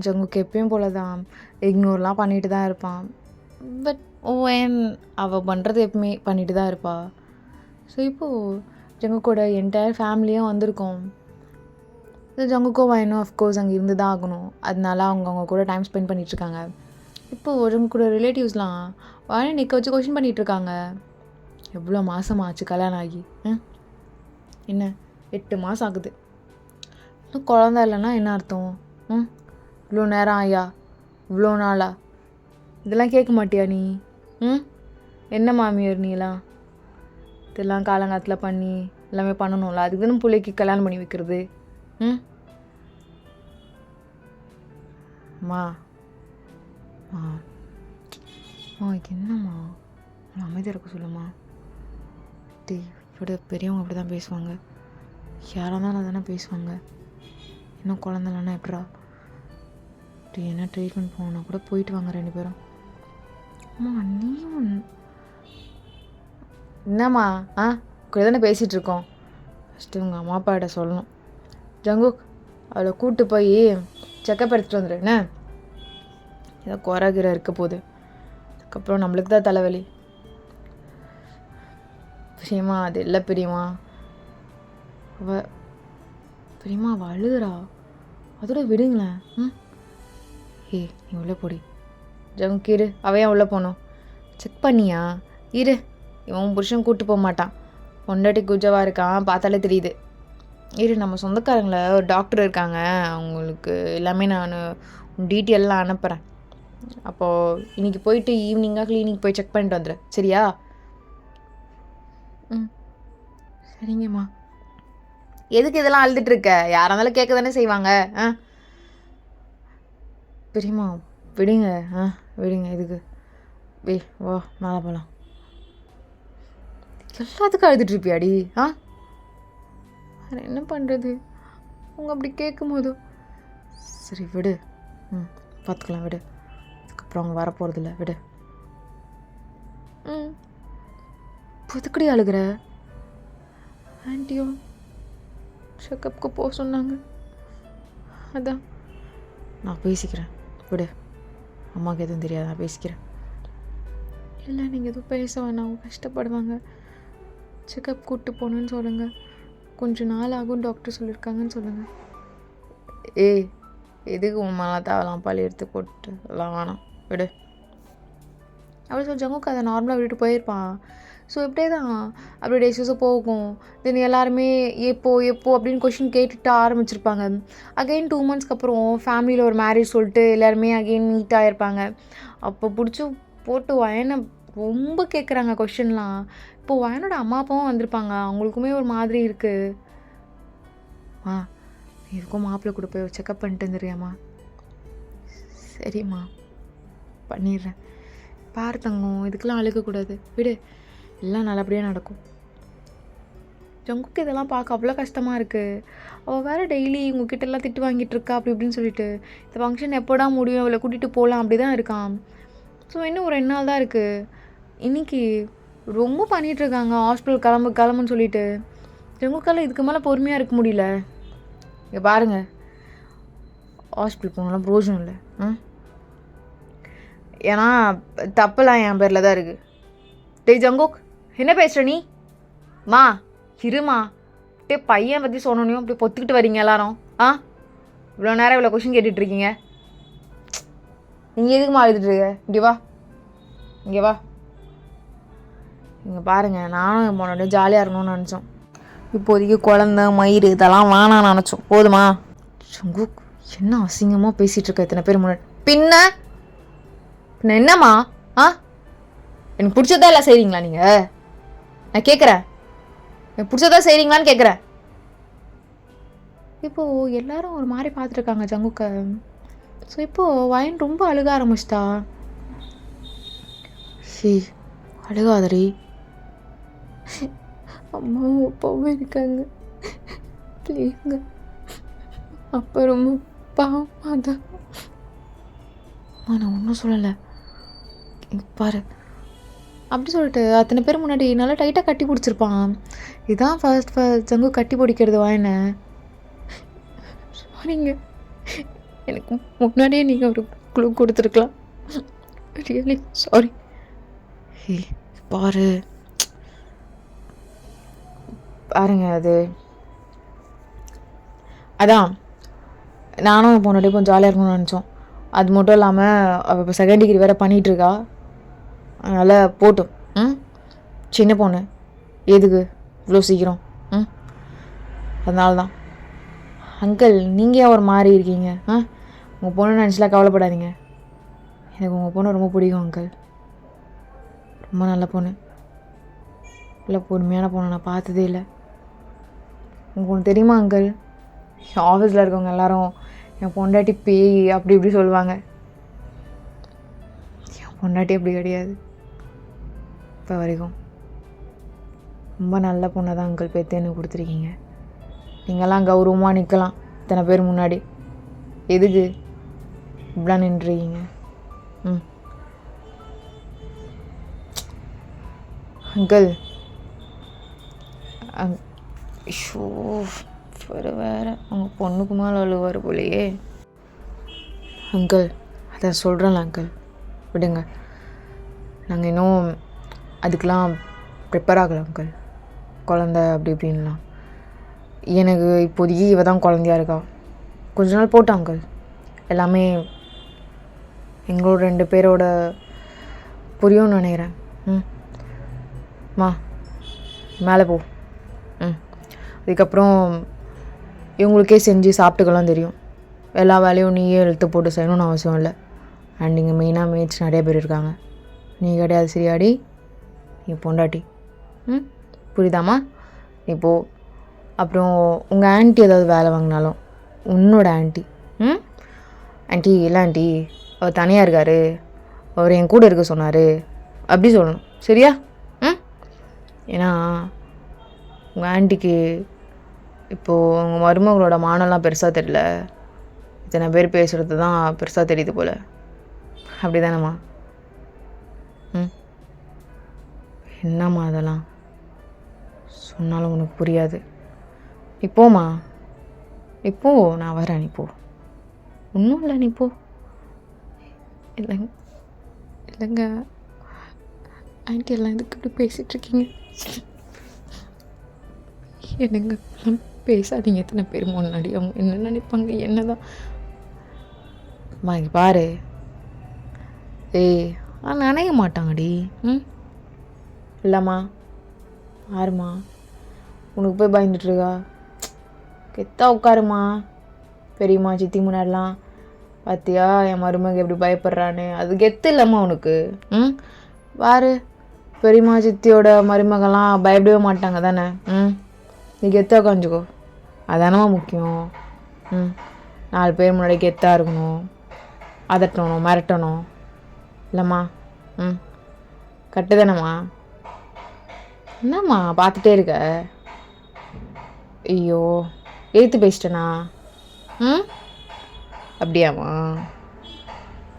ஜங்குக்கு எப்பயும் போல தான் இக்னோர்லாம் பண்ணிட்டு தான் இருப்பான். பட் அவள் பண்ணுறது எப்பவுமே பண்ணிட்டு தான் இருப்பாள். ஸோ இப்போது ஜங்குக்கோட என்டையர் ஃபேமிலியும் வந்திருக்கோம். ஜங்குக்கோ வேணும், அஃப்கோர்ஸ் அங்கே இருந்து தான் ஆகணும். அதனால அவங்க கூட டைம் ஸ்பெண்ட் பண்ணிகிட்ருக்காங்க. இப்போது ஜங்குக்கோட ரிலேட்டிவ்ஸ்லாம் வாழை நிற்க வச்சு கொஷின் பண்ணிகிட்ருக்காங்க. எவ்வளோ மாதம் ஆச்சு கல்யாணம் ஆகி? என்ன 8 மாதம் ஆகுது, இன்னும் குழந்த இல்லைன்னா என்ன அர்த்தம்? இவ்வளோ நேரம் ஆயா, இவ்வளோ நாளா? இதெல்லாம் கேட்க மாட்டியா நீ? என்ன மாமியார் நீலாம்? இதெல்லாம் காலங்காலத்தில் பண்ணி எல்லாமே பண்ணணும்ல, அதுக்கு தானே பிள்ளைக்கு கல்யாணம் பண்ணி வைக்கிறது. அம்மா என்னம்மா அமைதியாக இருக்க சொல்லுமா. இப்படி பெரியவங்க அப்படி தான் பேசுவாங்க, யாராக இருந்தாலும் தானே பேசுவாங்க. இன்னும் குழந்தைலன்னா எப்படா? என்ன ட்ரீட்மெண்ட் போனால் கூட போயிட்டு வாங்க 2 பேரும். அம்மா நீயும் என்னம்மா கூட தானே பேசிகிட்டு இருக்கோம். ஃபஸ்ட்டு உங்கள் அம்மா அப்பாட்ட சொல்லணும். ஜங்குக் அவளை கூப்பிட்டு போய் செக்கப் எடுத்துகிட்டு வந்துடு. என்ன ஏதோ குறைகிற இருக்க போகுது. அதுக்கப்புறம் நம்மளுக்கு தான் தலைவலி. பெரியம்மா அது இல்லை பெரியம்மா. பெரியம்மா அவள் அழுகுறா. அதோட விடுங்களேன். நீ உள்ளே போடி. ஜங்கு இரு. அவையா உள்ளே போனோம். செக் பண்ணியா? இரு. இவன் புருஷன் கூப்பிட்டு போக மாட்டான். பொண்டாட்டி குஜவாக இருக்கான், பார்த்தாலே தெரியுது. இரு, நம்ம சொந்தக்காரங்கள ஒரு டாக்டர் இருக்காங்க, அவங்களுக்கு எல்லாமே நான் டீட்டெயிலெலாம் அனுப்புகிறேன். அப்போது இன்றைக்கி போயிட்டு ஈவினிங்காக கிளினிக் போய் செக் பண்ணிட்டு வந்துடு. சரியா? சரிங்கம்மா. எதுக்கு இதெல்லாம் அழுதுட்டுருக்க? யாராக இருந்தாலும் கேட்க தானே செய்வாங்க. பெரியம்மா விடுங்க. விடுங்க. எதுக்கு? வா மேலே போகலாம். எல்லாத்துக்கும் அழுதுட்ருப்பியாடி? வேறு என்ன பண்ணுறது? அவங்க அப்படி கேட்கும் போதும் சரி விடு. பார்த்துக்கலாம் விடு. அதுக்கப்புறம் அவங்க வரப்போகிறதில்ல விடு. புதுக்கடி அழுகிற? ஆன்ட்டியும் செக்கப்புக்கு போக சொன்னாங்க, அதான் நான் பேசிக்கிறேன் விடு. அம்மாவுக்கு எதுவும் தெரியாது, நான் பேசிக்கிறேன். இல்லை நீங்கள் எதுவும் பேச வேணாம், அவங்க கஷ்டப்படுவாங்க. செக்கப் கூப்பிட்டு போகணுன்னு சொல்லுங்கள். கொஞ்சம் நாள் ஆகும் டாக்டர் சொல்லியிருக்காங்கன்னு சொல்லுங்கள். எதுக்கு உன் மேலே தேவலாம் பழி எடுத்து போட்டு எல்லாம் வேணாம் விடு. அப்படி சொல்லிச்சாங்க. அதை நார்மலாக விட்டுட்டு போயிருப்பான். ஸோ இப்படியே தான் அப்படி டேஸஸும் போகும். தென் எல்லாருமே எப்போ அப்படின்னு கொஷின் கேட்டுட்டு ஆரம்பிச்சிருப்பாங்க. அகெயின் 2 monthsக்கு அப்புறம் ஃபேமிலியில் ஒரு மேரேஜ் சொல்லிட்டு எல்லாருமே அகெயின் மீட் ஆகிருப்பாங்க. அப்போ பிடிச்சி போட்டு வயனை ரொம்ப கேட்குறாங்க கொஷின்லாம். இப்போது வயனோட அம்மா அப்பாவும் வந்திருப்பாங்க, அவங்களுக்குமே ஒரு மாதிரி இருக்குது. எதுக்கும் மாப்பிள்ளை கூட போய் செக்கப் பண்ணிட்டு வந்துடுறியாம்மா? சரிம்மா பண்ணிடுறேன். பாரு தங்கம், இதுக்கெல்லாம் அழுகக்கூடாது விடு, எல்லாம் நல்லபடியாக நடக்கும். ஜங்குக்கு இதெல்லாம் பார்க்க அவ்வளோ கஷ்டமாக இருக்குது. அவள் வேறு டெய்லி உங்ககிட்டலாம் திட்டு வாங்கிட்டு இருக்கா அப்படி இப்படின்னு சொல்லிட்டு. இந்த ஃபங்க்ஷன் எப்போடா முடியும், அவளை கூட்டிகிட்டு போகலாம் அப்படி தான் இருக்கான். ஸோ இன்னும் ஒரு 2 நாள் தான் இருக்குது. இன்றைக்கி ரொம்ப பண்ணிகிட்ருக்காங்க ஹாஸ்பிட்டல் கிளம்புன்னு சொல்லிட்டு. ஜங்குக்கால் இதுக்கு மேலே பொறுமையாக இருக்க முடியல. இங்கே பாருங்கள், ஹாஸ்பிட்டல் போனாலும் பிரோஜனம் இல்லை. ஏன்னா தப்பெல்லாம் என் பேரில் தான் இருக்குது. டேய் ஜங்கோக், என்ன பேசுகிற நீ? இருமா. அப்படியே பையன் பற்றி சொன்னோனையும் அப்படியே பொத்துக்கிட்டு வரீங்க எல்லாரும். இவ்வளோ நேரம் இவ்வளோ கொஷின் கேட்டுட்ருக்கீங்க. நீங்கள் எதுக்குமா அழுதுட்டுருக்க? இங்கே வா. இங்கே பாருங்கள், நானும் என் பொண்ணோட ஜாலியாக இருக்கணும்னு நினச்சோம். இப்போதைக்கு குழந்த மயிறு இதெல்லாம் வேணான்னு நினச்சோம். போதுமா? ஜங்குக் என்ன அசிங்கமாக பேசிகிட்டு இருக்க இத்தனை பேர் முன்னாடி. பின்ன என்னம்மா? எனக்கு பிடிச்சதா இல்லை செய்கிறீங்களா நீங்கள்? நான் கேட்குறேன், எனக்கு பிடிச்சதா செய்கிறீங்களான்னு கேட்குறேன். இப்போது எல்லாரும் ஒரு மாதிரி பார்த்துட்ருக்காங்க ஜங்குக்கை. ஸோ இப்போது வயன் ரொம்ப அழுக ஆரம்பிச்சிட்டா. அழுகாதடி, அம்மாவும் அப்பாவும் இருக்காங்க, ப்ளீஸுங்க. அப்போ ரொம்ப பாவமாக தான். நான் ஒன்றும் சொல்லலை, பாரு அப்படி சொல்லிட்டு அத்தனை பேர் முன்னாடி நல்லா டைட்டாக கட்டி பிடிச்சிருப்பான். இதுதான் ஃபர்ஸ்ட் ஜங்கு கட்டி பிடிக்கிறது வாயின. சாரிங்க, எனக்கு முன்னாடியே நீங்கள் ஒரு குழு கொடுத்துருக்கலாம். Really sorry. பாருங்க, அதான் நானும் பொண்ணோட கொஞ்சம் ஜாலியாக இருக்கணும்னு நினச்சோம். அது மட்டும் இல்லாமல் அவள் இப்போ 2nd degree வேறு பண்ணிகிட்ருக்கா. அதனால் போட்டும். சின்ன பொண்ணு எதுக்கு இவ்வளோ சீக்கிரம்? அதனால தான். அங்கிள், நீங்கள் ஏன் ஒரு மாதிரி இருக்கீங்க? உங்கள் பொண்ணு நினச்சிலாம் கவலைப்படாதீங்க. எனக்கு உங்கள் பொண்ணு ரொம்ப பிடிக்கும் அங்கிள். ரொம்ப நல்ல பொண்ணு, இல்லை பொறுமையான பொண்ணு நான் பார்த்ததே இல்லை. உங்களுக்கு ஒன்று தெரியுமா அங்கிள்? ஆஃபீஸில் இருக்கவங்க எல்லாரும் என் பொண்டாட்டி பேய் அப்படி இப்படி சொல்லுவாங்க. என் பொண்டாட்டி அப்படி கிடையாது. இப்போ வரைக்கும் ரொம்ப நல்ல பொண்ணை தான் அங்கிள் பேத்தேன்னு கொடுத்துருக்கீங்க. நீங்கள்லாம் கௌரவமாக நிற்கலாம் இத்தனை பேர் முன்னாடி. எதுக்கு இப்படிலாம் நின்றுருக்கீங்க? அங்கிள், ஷோ வேறு அவங்க பொண்ணுக்கு மேலே அழுவார் போலையே. அங்கிள், அதை சொல்கிறேன்ல அங்கிள், விடுங்க. நாங்கள் இன்னும் அதுக்கெலாம் ப்ரிப்பேர் ஆகலை அங்கிள். குழந்த அப்படி இப்படின்லாம் எனக்கு இப்போதைக்கு இவ தான் குழந்தையா இருக்கா. கொஞ்ச நாள் போட்டோம் அங்கிள், எல்லாமே எங்களோட 2 பேரோட புரியும்னு நினைக்கிறேன். மா மேலே போ. அதுக்கப்புறம் இவங்களுக்கே செஞ்சு சாப்பிட்டுக்கலாம் தெரியும். எல்லா வேலையும் நீயே இழுத்து போட்டு செய்யணும்னு அவசியம் இல்லை. அண்ட் இங்கே மெயினாக மேட்ச் நிறைய பேர் இருக்காங்க. நீ கிடையாது சரியாடி, நீ பொண்டாட்டி. புரியுதாம்மா? நீ போ. அப்புறம் உங்கள் ஆன்ட்டி ஏதாவது வேலை வாங்கினாலும் உன்னோட ஆன்ட்டி ஆன்ட்டி இல்லை ஆன்ட்டி அவர் தனியாக இருக்கார், அவர் என் கூட இருக்க சொன்னார் அப்படி சொல்லணும். சரியா? ஏன்னா உங்கள் ஆன்ட்டிக்கு இப்போது உங்கள் மருமகளோட மானம்லாம் பெருசாக தெரியல, இத்தனை பேர் பேசுகிறது தான் பெருசாக தெரியுது போல். அப்படி தானேம்மா? என்னம்மா அதெல்லாம் சொன்னாலும் உனக்கு புரியாது. நீ போம்மா, நீ போ, நான் வரேன், நீ போ. ஒன்றும் இல்லை, நீ போ. இல்லைங்க இல்லைங்க ஆன்ட்டி எல்லாம் இதுக்கு இப்படி பேசிகிட்ருக்கீங்க. என்னங்க பேசாதீங்க. எத்தனை பேர் முன்னாடி அவங்க என்ன நினைப்பாங்க, என்ன தான். அம்மா இங்கே பாரு, நினைக்க மாட்டாங்கடி. இல்லைம்மா யாரும்மா உனக்கு போய் பயந்துட்டுருக்கா? கெத்தா உட்காருமா. பெரியம்மா சித்தி முன்னாடிலாம் பார்த்தியா என் மருமக எப்படி பயப்படுறான்னு? அது கெத்து இல்லைம்மா உனக்கு. பாரு, பெரியம்மா சித்தியோட மருமகெல்லாம் பயப்படவே மாட்டாங்க தானே. நீ கெத்தா உட்காந்துக்கோ, அதானம்மா முக்கியம். 4 பேர் முன்னாடி கெத்தாக இருக்கணும், அதட்டணும், மிரட்டணும். இல்லைம்மா? கட்டு தானேம்மா? என்னம்மா பார்த்துட்டே இருக்க? ஐயோ எழுத்து பேசிட்டேனா? அப்படியாம்மா?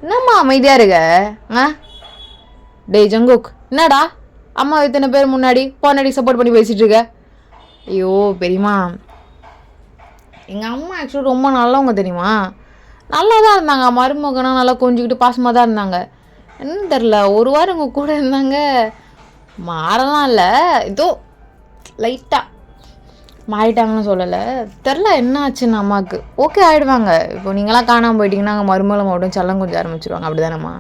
என்னம்மா அமைதியாக இருக்க? டேய் ஜங்குக், என்னடா அம்மா இத்தனை பேர் முன்னாடி பொன்னாடி சப்போர்ட் பண்ணி பேசிகிட்டு இருக்க? ஐயோ பெரியம்மா, எங்கள் அம்மா ஆக்சுவலி ரொம்ப நல்லவங்க தெரியுமா? நல்லா தான் இருந்தாங்க. மருமகனா நல்லா கொஞ்சிக்கிட்டு பாசமாக தான் இருந்தாங்க. என்னன்னு தெரில, ஒரு வாரம் உங்கள் கூட இருந்தாங்க. மாறலாம் இல்லை, ஏதோ லைட்டாக மாறிட்டாங்கன்னு சொல்லலை. தெரில என்ன ஆச்சுன்னு அம்மாவுக்கு. ஓகே ஆகிடுவாங்க. இப்போ நீங்களாம் காணாமல் போயிட்டீங்கன்னா அங்கே மருமகளை மட்டும் செல்லம் கொஞ்சம் ஆரம்பிச்சிடுவாங்க. அப்படி தானேம்மா?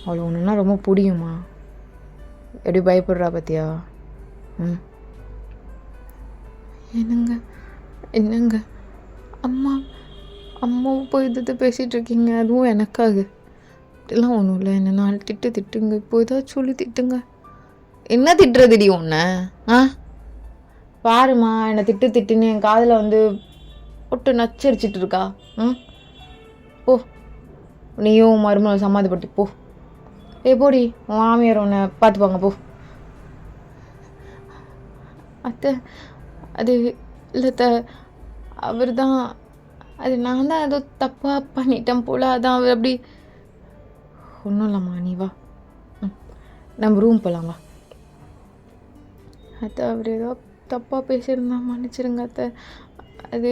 அவ்வளோ ஒன்றுனா ரொம்ப பிடிக்குமா? எப்படி பயப்படுறா பார்த்தியா? என்னங்க என்னங்க அம்மா அம்மாவும் போய் இது பேசிகிட்டு இருக்கீங்க, அதுவும் எனக்காக? இப்படிலாம் ஒன்றும் இல்லை, என்ன 4 திட்டுங்க. இப்போ ஏதாவது சொல்லி திட்டுங்க. என்ன திட்டுறதுடி ஒன்று? பாருமா, என்னை திட்டுன்னு என் காதில் வந்து போட்டு நச்சரிச்சிட்டு இருக்கா. போ, நீயும் மருமகளை சமாதிப்பட்டு போ. போடி, உன் மாமியார் உன்னை பார்த்துப்பாங்க போ. அத்தை அது இல்லை, அவர் தான், அது நான் தான் ஏதோ தப்பாக பண்ணிட்டேன் போல், அதான் அவர் அப்படி. ஒன்றும் இல்லைம்மா, நீ வா, நம்ம ரூம் போகலாம் வா. அத்தை அவர் ஏதோ தப்பாக பேசியிருந்தா மன்னிச்சிருங்க அத்தை. அது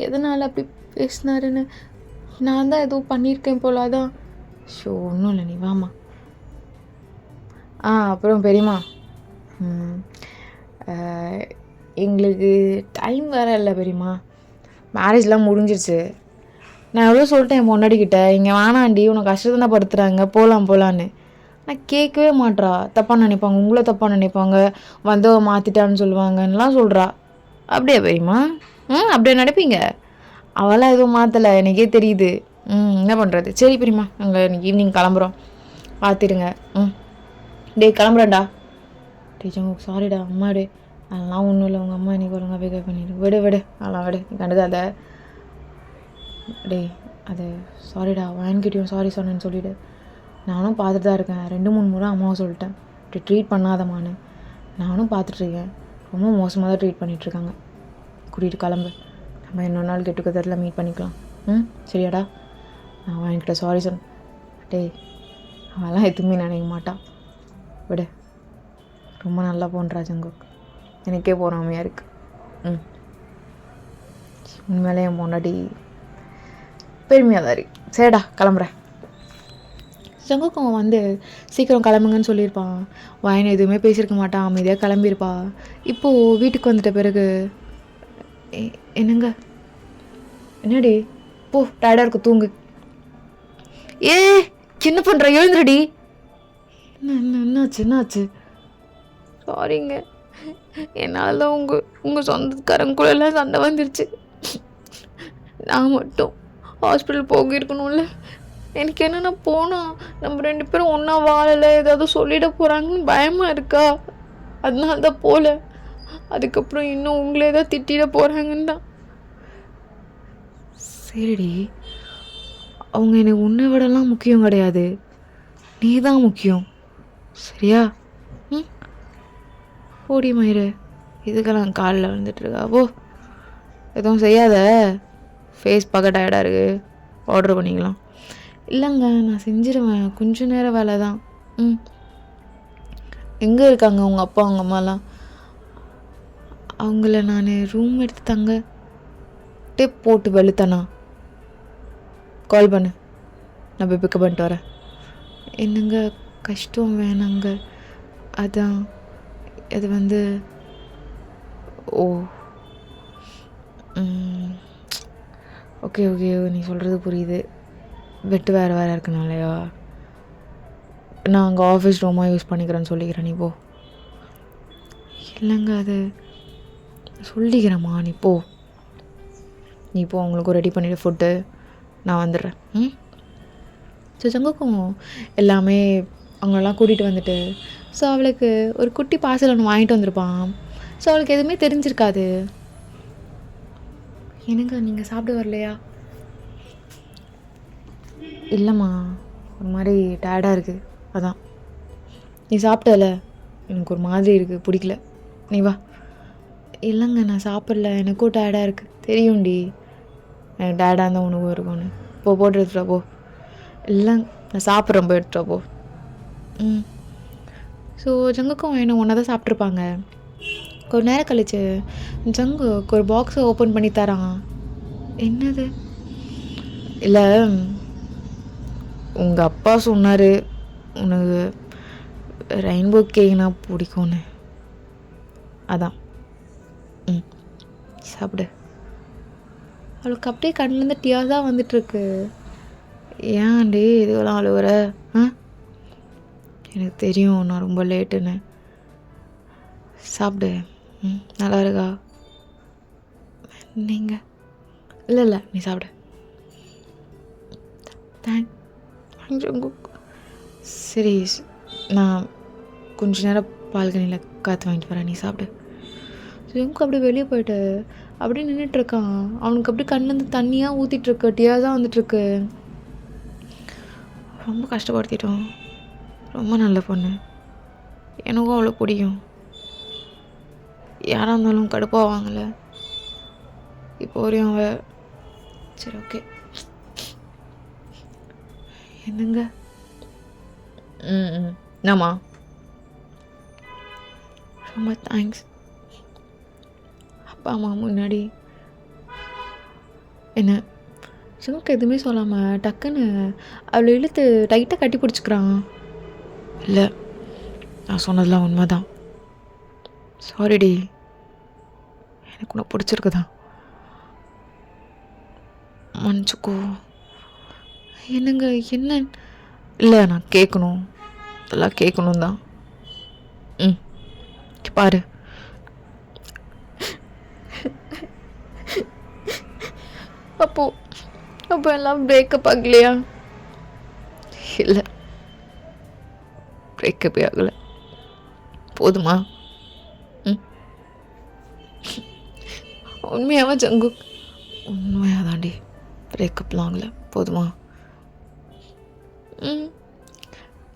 எதனால் அப்படி பேசினாருன்னு நான் தான் ஏதோ பண்ணியிருக்கேன் போல், அதான். ஷோ ஒன்றும் இல்லை, நீ வாம்மா. அப்புறம் பெரியம்மா, எங்களுக்கு டைம் வேறு இல்லை பெரியம்மா. மேரேஜ்லாம் முடிஞ்சிருச்சு. நான் எவ்வளோ சொல்லிட்டேன் என் பொண்டாட்டிக்கிட்ட, இங்கே வேணாண்டி உனக்கு கஷ்டத்தை படுத்துகிறாங்க, போகலான்னு. நான் கேட்கவே மாட்றா. தப்பாக நினைப்பாங்க, உங்களை தப்பாக நினைப்பாங்க, வந்தவ மாற்றிட்டான்னு சொல்லுவாங்கன்னெலாம் சொல்கிறா. அப்படியா பெரியம்மா? அப்படியே நினைப்பீங்க? அவளாம் எதுவும் மாற்றலை, எனக்கே தெரியுது. என்ன பண்ணுறது? சரி பெரியம்மா, நாங்கள் இன்னைக்கு ஈவினிங் கிளம்புறோம், பார்த்துடுங்க. டேய் கிளம்புறேன்டா. டீச்சர் சாரிடா அம்மாடே, அதெல்லாம் ஒன்றும் இல்லை, உங்கள் அம்மா இன்னைக்கு ஒழுங்காக பிக்கப் பண்ணிடு. விடு அதெல்லாம் விடு, நீ கண்டுக்காத. டேய் அது சாரிடா, வாங்கிக்கிட்டையும் சாரி சொன்னேன்னு சொல்லிவிடு. நானும் பார்த்துட்டு தான் இருக்கேன், 2-3 முறை அம்மாவை சொல்லிட்டேன் இப்படி ட்ரீட் பண்ணாதம்மான்னு. நானும் பார்த்துட்ருக்கேன், ரொம்ப மோசமாக தான் ட்ரீட் பண்ணிகிட்ருக்காங்க. கூட்டிகிட்டு கிளம்பு, நம்ம இன்னொரு நாள் கெட் டுகெதரில் மீட் பண்ணிக்கலாம். சரியாடா? நான் வாங்கிக்கிட்ட சாரி சொன்னேன். டேய் அவெல்லாம் எதுவுமே நினைக்க மாட்டான், விடு. ரொம்ப நல்லா போன்றா ஜங்குக், எனக்கே போகிறாமையாக இருக்குது. உண்மையிலே என் பொண்டாட்டி பெருமையாதாரி. சரிடா கிளம்புறேன். ஜங்குக்கும் வந்து சீக்கிரம் கிளம்புங்கன்னு சொல்லியிருப்பான். வாயனை எதுவுமே பேசியிருக்க மாட்டான், அமைதியாக கிளம்பியிருப்பா. இப்போது வீட்டுக்கு வந்துட்ட பிறகு என்னங்க என்னடி போ டயர்டாக இருக்கு தூங்கு. ஏ என்ன பண்ணுற, எழுந்துடி. என்னாச்சு? சாரிங்க, என்னால் தான் உங்கள் சொந்தக்காரங்களுக்குள்ளெல்லாம் சண்டை வந்துருச்சு. நான் மட்டும் ஹாஸ்பிட்டல் போகிருக்கணும்ல. எனக்கு என்னென்ன போனால் நம்ம 2 பேரும் ஒன்றா வாழலை, ஏதாவது சொல்லிட போகிறாங்கன்னு பயமாக இருக்கா. அதனால தான் போகல. அதுக்கப்புறம் இன்னும் உங்களே தான் திட்டிட போகிறாங்கன்னு தான். சரிடி, அவங்க எனக்கு உன்னை விடலாம் முக்கியம் கிடையாது, நீ தான் முக்கியம். சரியா? போடி மயிறு, இதுக்கெல்லாம் காலில் வந்துட்டுருக்கா. ஓ எதுவும் செய்யாத, ஃபேஸ் பார்க்க டயர்டாக இருக்குது, ஆர்டர் பண்ணிக்கலாம். இல்லைங்க நான் செஞ்சிருவேன், கொஞ்சம் நேரம் வேலை தான். எங்கே இருக்காங்க உங்கள் அப்பா உங்கள் அம்மாலாம்? அவங்கள நான் ரூம் எடுத்து தங்க டிப் போட்டு வெளுத்தனா. கால் பண்ணு, நான் போய் பிக்கப் பண்ணிட்டு வரேன். என்னங்க கஷ்டம் வேணாங்க, அதான் இது வந்து ஓ ஓகே நீ சொல்கிறது புரியுது. பெட்டு வேறு இருக்கனாலையா? நான் அங்கே ஆஃபீஸ் ரூமாக யூஸ் பண்ணிக்கிறேன்னு சொல்லிக்கிறேன், நீ போ. இல்லைங்க அது சொல்லிக்கிறேம்மா, நீ போ அவங்களுக்கும் ரெடி பண்ணிவிட்டு ஃபுட்டு, நான் வந்துடுறேன். ஸோ ஜங்குக்கும் எல்லாமே அவங்களெல்லாம் கூட்டிகிட்டு வந்துட்டு, ஸோ அவளுக்கு ஒரு குட்டி பார்சல் ஒன்று வாங்கிட்டு வந்திருப்பான். ஸோ அவளுக்கு எதுவுமே தெரிஞ்சிருக்காது. என்னங்க நீங்கள் சாப்பிட வரலையா? இல்லைம்மா, ஒரு மாதிரி டயர்டாக இருக்குது, அதான். நீ சாப்பிட்டல, எனக்கு ஒரு மாதிரி இருக்குது, பிடிக்கல, நீ வா. இல்லைங்க நான் சாப்பிடல, எனக்கும் டயர்டாக இருக்குது. தெரியும்டி எனக்கு டயர்டாக இருந்தால் உணவு இருக்கும்னு. போட்டு எடுத்துட்டா போ. இல்லை நான் சாப்பிட்றேன், போய் எடுத்துட்டா போ. ஸோ ஜங்குக்கும் வேணும் ஒன்றா தான் சாப்பிட்ருப்பாங்க. கொஞ்ச நேரம் கழிச்சு ஜங்கு ஒரு பாக்ஸை ஓப்பன் பண்ணி தரான். என்னது? இல்லை உங்கள் அப்பா சொன்னார் உனக்கு ரெயின்போ கேக்னா பிடிக்கும்னு, அதான். சாப்பிடு. அவளுக்கு அப்படியே கண்ணிலேருந்து டியாஸ் தான் வந்துட்டுருக்கு. ஏன்டி இதுவெல்லாம் அழுவுற? எனக்கு தெரியும் நான் ரொம்ப லேட்டுன்னு. சாப்பிடு. நல்லா இருக்கா? நீங்கள் இல்லை நீ சாப்பிடு. சரி, நான் கொஞ்ச நேரம் பால்கனியில் காற்று வாங்கிட்டு வரேன், நீ சாப்பிடு. ஜங்கு அப்படியே வெளியே போயிட்டு அப்படியே நின்றுட்டுருக்கான். அவனுக்கு அப்படியே கண்ணிலேருந்து தண்ணியாக ஊற்றிட்டுருக்கு, டியாஸ் தான் வந்துட்டுருக்கு. ரொம்ப கஷ்டப்படுத்திட்டோம். ரொம்ப நல்ல பொண்ணு, எனக்கும் அவ்வளோ பிடிக்கும். யாராக இருந்தாலும் கடுப்பாவாங்கள்ல, இப்போ வரையும் அவ. சரி ஓகே. என்னங்க? என்னம்மா? ரொம்ப தேங்க்ஸ். அப்பா அம்மா முன்னாடி என்ன ஜங்குக்கு எதுவுமே சொல்லாமல் டக்குன்னு அவளை இழுத்து டைட்டாக கட்டி பிடிச்சிக்கிறான். இல்லை நான் சொன்னதெல்லாம் உண்மை தான். சாரிடி, எனக்கு உன்னை பிடிச்சிருக்குதான், மன்னிச்சுக்கோ. என்னங்க என்ன? இல்லை நான் கேட்கணும், அதெல்லாம் கேட்கணும் தான். பாரு, அப்போ எல்லாம் பிரேக்கப் ஆகலையா? இல்லை பிரேக்கப்பே ஆகலை. போதுமா? உண்மையாவா ஜங்கு? உண்மையாக தாண்டி, பிரேக்கப்லாம் ஆகலை, போதுமா?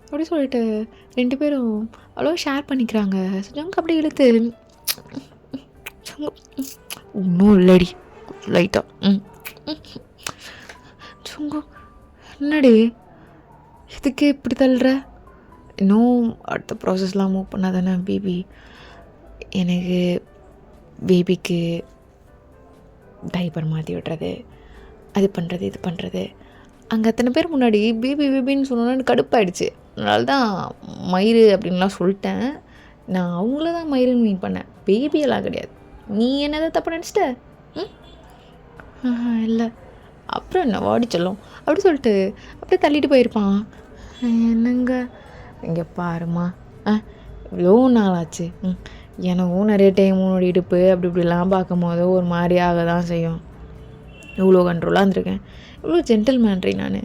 அப்படி சொல்லிட்டு 2 பேரும் அவ்வளோ ஷேர் பண்ணிக்கிறாங்க. ஜங்கு அப்படி இழுத்து ஒன்றும் இல்லடி லைட்டாக. ஜங்கு என்னடி இதுக்கே இப்படி தள்ளுற? இன்னும் அடுத்த ப்ராசஸ்லாம் மூவ் பண்ணால் தானே பேபி. எனக்கு பேபிக்கு டைப்பர் மாற்றி விடுறது, அது பண்ணுறது இது பண்ணுறது. அங்கே அத்தனை பேர் முன்னாடி பேபி பேபின்னு சொன்னோன்னு எனக்கு கடுப்பாயிடுச்சு. அதனால தான் மயிறு அப்படின்லாம் சொல்லிட்டேன். நான் அவங்கள தான் மயிருன்னு மீன் பண்ணேன், பேபியெல்லாம் கிடையாது. நீ என்னதை தப்பு நினச்சிட்ட? இல்லை. அப்புறம் என்ன வாடி சொல்லும் அப்படி சொல்லிட்டு அப்படியே தள்ளிட்டு போயிருப்பான். என்னங்க இங்கே பாருமா, இவ்வளோ நாள் ஆச்சு. எனக்கும் நிறைய டைம் உன்னோட இடுப்பு அப்படி இப்படிலாம் பார்க்கும் போது ஒரு மாதிரி ஆக தான் செய்யும். இவ்வளோ கண்ட்ரோலாக இருந்திருக்கேன், இவ்வளோ ஜென்டில்மேன்ரி நான்.